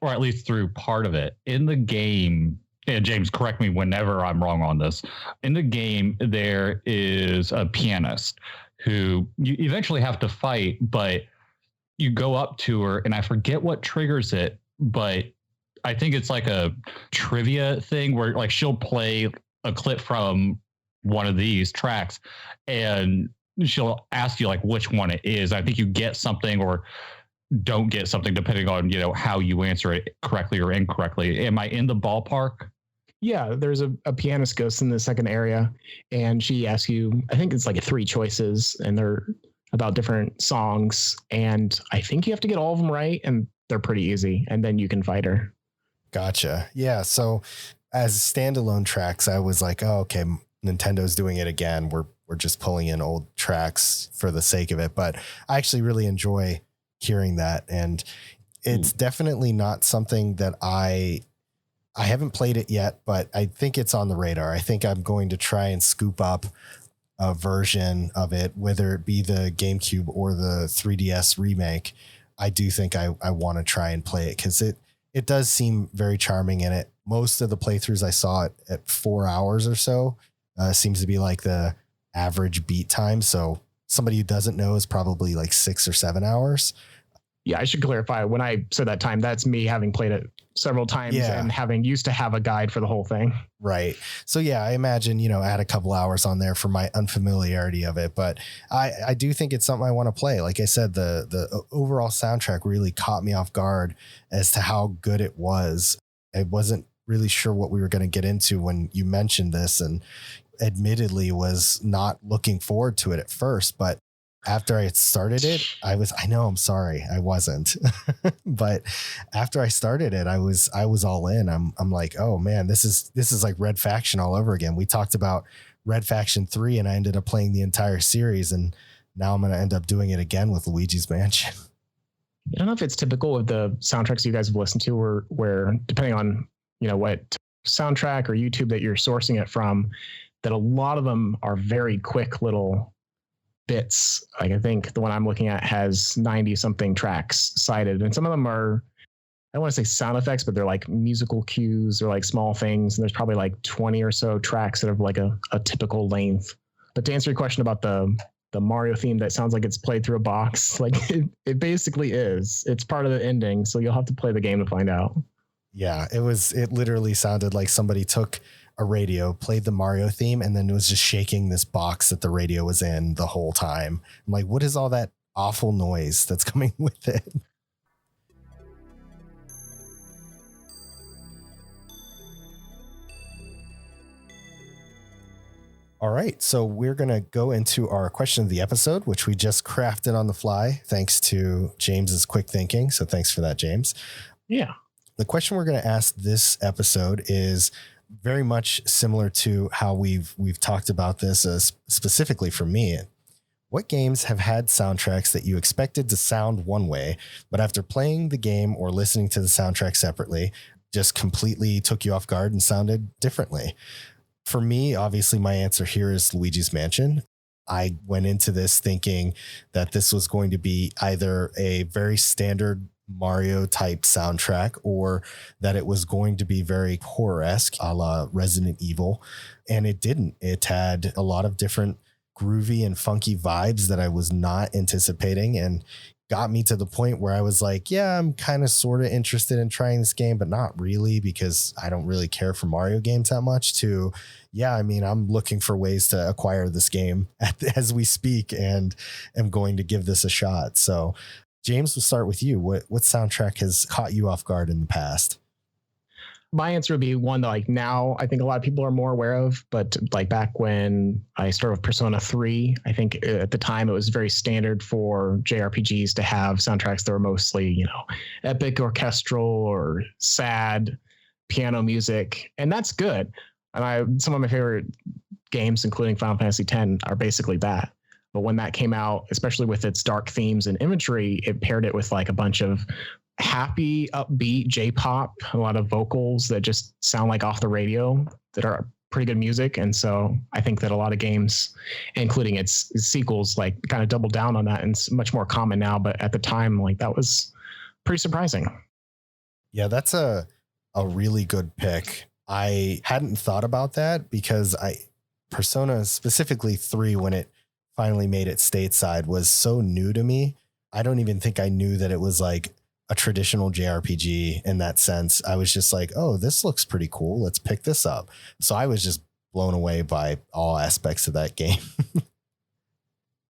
or at least through part of it. In the game, and James, correct me whenever I'm wrong on this. In the game, there is a pianist who you eventually have to fight, but you go up to her, and I forget what triggers it, but I think it's like a trivia thing where like she'll play a clip from one of these tracks, and she'll ask you like which one it is. I think you get something or don't get something depending on, you know, how you answer it correctly or incorrectly. Am I in the ballpark? Yeah, there's a pianist ghost in the second area, and she asks you, I think it's like 3 choices, and they're about different songs, and I think you have to get all of them right, and they're pretty easy, and then you can fight her. Gotcha. Yeah, so as standalone tracks, I was like, oh, okay, Nintendo's doing it again. We're just pulling in old tracks for the sake of it, but I actually really enjoy hearing that, and it's definitely not something that I haven't played it yet, but I think it's on the radar. I think I'm going to try and scoop up a version of it, whether it be the GameCube or the 3DS remake. I do think I want to try and play it because it does seem very charming in it. Most of the playthroughs I saw it at 4 hours or so seems to be like the average beat time. So somebody who doesn't know is probably like 6 or 7 hours. Yeah, I should clarify. When I said that time, that's me having played it several times and having used to have a guide for the whole thing. Right. So yeah, I imagine, add a couple hours on there for my unfamiliarity of it, but I do think it's something I want to play. Like I said, the overall soundtrack really caught me off guard as to how good it was. I wasn't really sure what we were going to get into when you mentioned this, and admittedly was not looking forward to it at first, but after I had started it, I'm sorry, I wasn't, but after I started it, I was all in. I'm like, oh man, this is like Red Faction all over again. We talked about Red Faction 3 and I ended up playing the entire series, and now I'm going to end up doing it again with Luigi's Mansion. I don't know if it's typical of the soundtracks you guys have listened to where depending on, what soundtrack or YouTube that you're sourcing it from, that a lot of them are very quick little bits. Like I think the one I'm looking at has 90 something tracks cited, and some of them are, I don't want to say sound effects, but they're like musical cues or like small things. And there's probably like 20 or so tracks that have like a typical length. But to answer your question about the Mario theme that sounds like it's played through a box, like it basically is. It's part of the ending, so you'll have to play the game to find out. Yeah, it literally sounded like somebody took a radio, played the Mario theme, and then was just shaking this box that the radio was in the whole time. I'm like, what is all that awful noise that's coming with it? All right, so we're going to go into our question of the episode, which we just crafted on the fly, thanks to James's quick thinking. So thanks for that, James. Yeah. The question we're going to ask this episode is very much similar to how we've talked about this, specifically for me. What games have had soundtracks that you expected to sound one way, but after playing the game or listening to the soundtrack separately, just completely took you off guard and sounded differently? For me, obviously, my answer here is Luigi's Mansion. I went into this thinking that this was going to be either a very standard Mario type soundtrack or that it was going to be very horror-esque a la Resident Evil. And it didn't. It had a lot of different groovy and funky vibes that I was not anticipating, and got me to the point where I was like, yeah, I'm kind of sort of interested in trying this game, but not really, because I don't really care for Mario games that much, to, yeah, I mean, I'm looking for ways to acquire this game as we speak and am going to give this a shot. So James, we'll start with you. What soundtrack has caught you off guard in the past? My answer would be one that like now I think a lot of people are more aware of, but like back when I started with Persona 3, I think at the time it was very standard for JRPGs to have soundtracks that were mostly, you know, epic, orchestral, or sad piano music, and that's good. And some of my favorite games, including Final Fantasy X, are basically that. But when that came out, especially with its dark themes and imagery, it paired it with like a bunch of happy, upbeat J-pop, a lot of vocals that just sound like off the radio that are pretty good music. And so I think that a lot of games, including its sequels, like kind of doubled down on that, and it's much more common now. But at the time, like that was pretty surprising. Yeah, that's a really good pick. I hadn't thought about that because Persona specifically 3, when it finally made it stateside, was so new to me. I don't even think I knew that it was like a traditional JRPG in that sense. I was just like, oh, this looks pretty cool. Let's pick this up. So I was just blown away by all aspects of that game.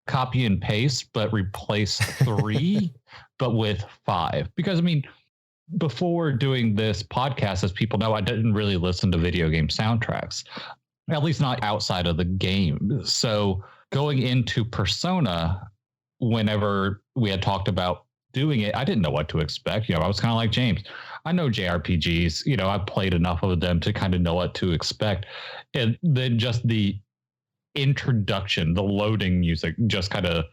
Copy and paste, but replace 3, but with 5. Because I mean, before doing this podcast, as people know, I didn't really listen to video game soundtracks, at least not outside of the game. So going into Persona, whenever we had talked about doing it, I didn't know what to expect. You know, I was kind of like James. I know JRPGs, you know, I've played enough of them to kind of know what to expect. And then just the introduction, the loading music just kind of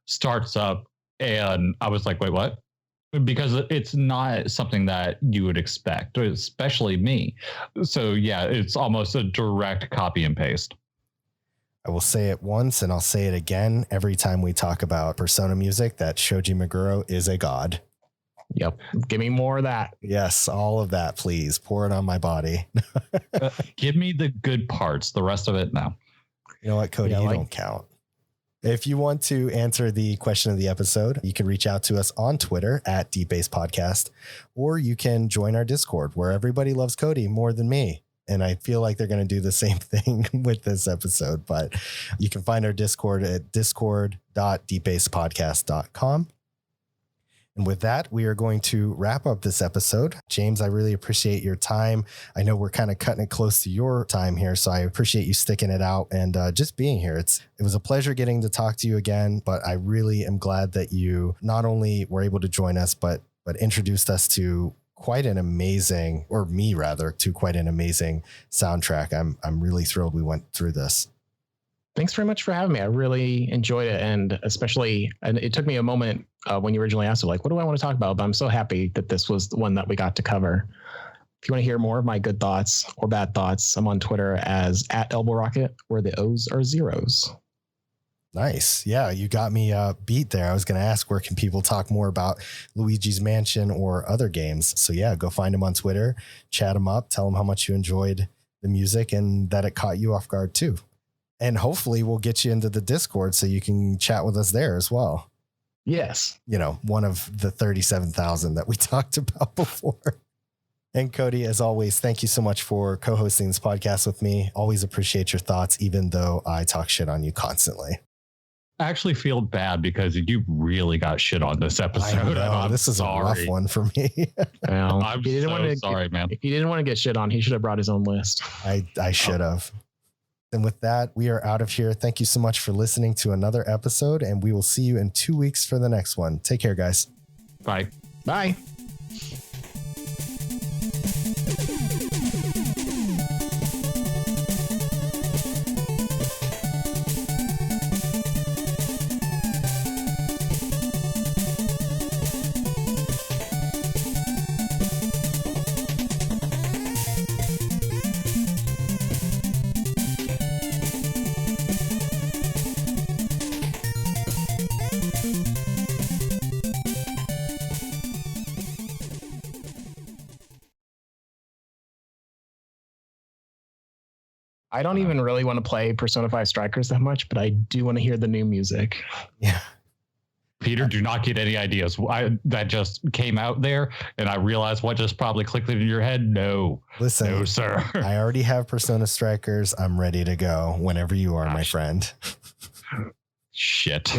starts up. And I was like, wait, what? Because it's not something that you would expect, especially me. So yeah, it's almost a direct copy and paste. I will say it once and I'll say it again every time we talk about Persona music, that Shoji Meguro is a god. Yep. Give me more of that. Yes, all of that, please. Pour it on my body. Give me the good parts. The rest of it, no. You know what, Cody? Yeah, you don't count. If you want to answer the question of the episode, you can reach out to us on Twitter at Deep Base Podcast, or you can join our Discord where everybody loves Cody more than me. And I feel like they're going to do the same thing with this episode, but you can find our Discord at discord.deepbasepodcast.com. And with that, we are going to wrap up this episode. James, I really appreciate your time. I know we're kind of cutting it close to your time here, so I appreciate you sticking it out and just being here. It was a pleasure getting to talk to you again, but I really am glad that you not only were able to join us, but introduced us to quite an amazing, or me rather, to quite an amazing soundtrack. I'm really thrilled we went through this. Thanks very much for having me. I really enjoyed it. And especially, and it took me a moment when you originally asked, like, what do I want to talk about? But I'm so happy that this was the one that we got to cover. If you want to hear more of my good thoughts or bad thoughts, I'm on Twitter as @ElbowRocket, where the O's are zeros. Nice. Yeah, you got me beat there. I was going to ask, where can people talk more about Luigi's Mansion or other games? So yeah, go find him on Twitter, chat him up, tell him how much you enjoyed the music and that it caught you off guard too. And hopefully we'll get you into the Discord so you can chat with us there as well. Yes. You know, one of the 37,000 that we talked about before. And Cody, as always, thank you so much for co-hosting this podcast with me. Always appreciate your thoughts, even though I talk shit on you constantly. I actually feel bad because you really got shit on this episode. This is a rough one for me. Well, I'm sorry, man. If he didn't want to get shit on, he should have brought his own list. I should have. And with that, we are out of here. Thank you so much for listening to another episode, and we will see you in 2 weeks for the next one. Take care, guys. Bye. Bye. I don't even really want to play Persona 5 Strikers that much, but I do want to hear the new music. Yeah. Peter, do not get any ideas. That just came out there, and I realized what just probably clicked into your head. No. Listen, no, sir. I already have Persona Strikers. I'm ready to go whenever you are, my friend. Shit.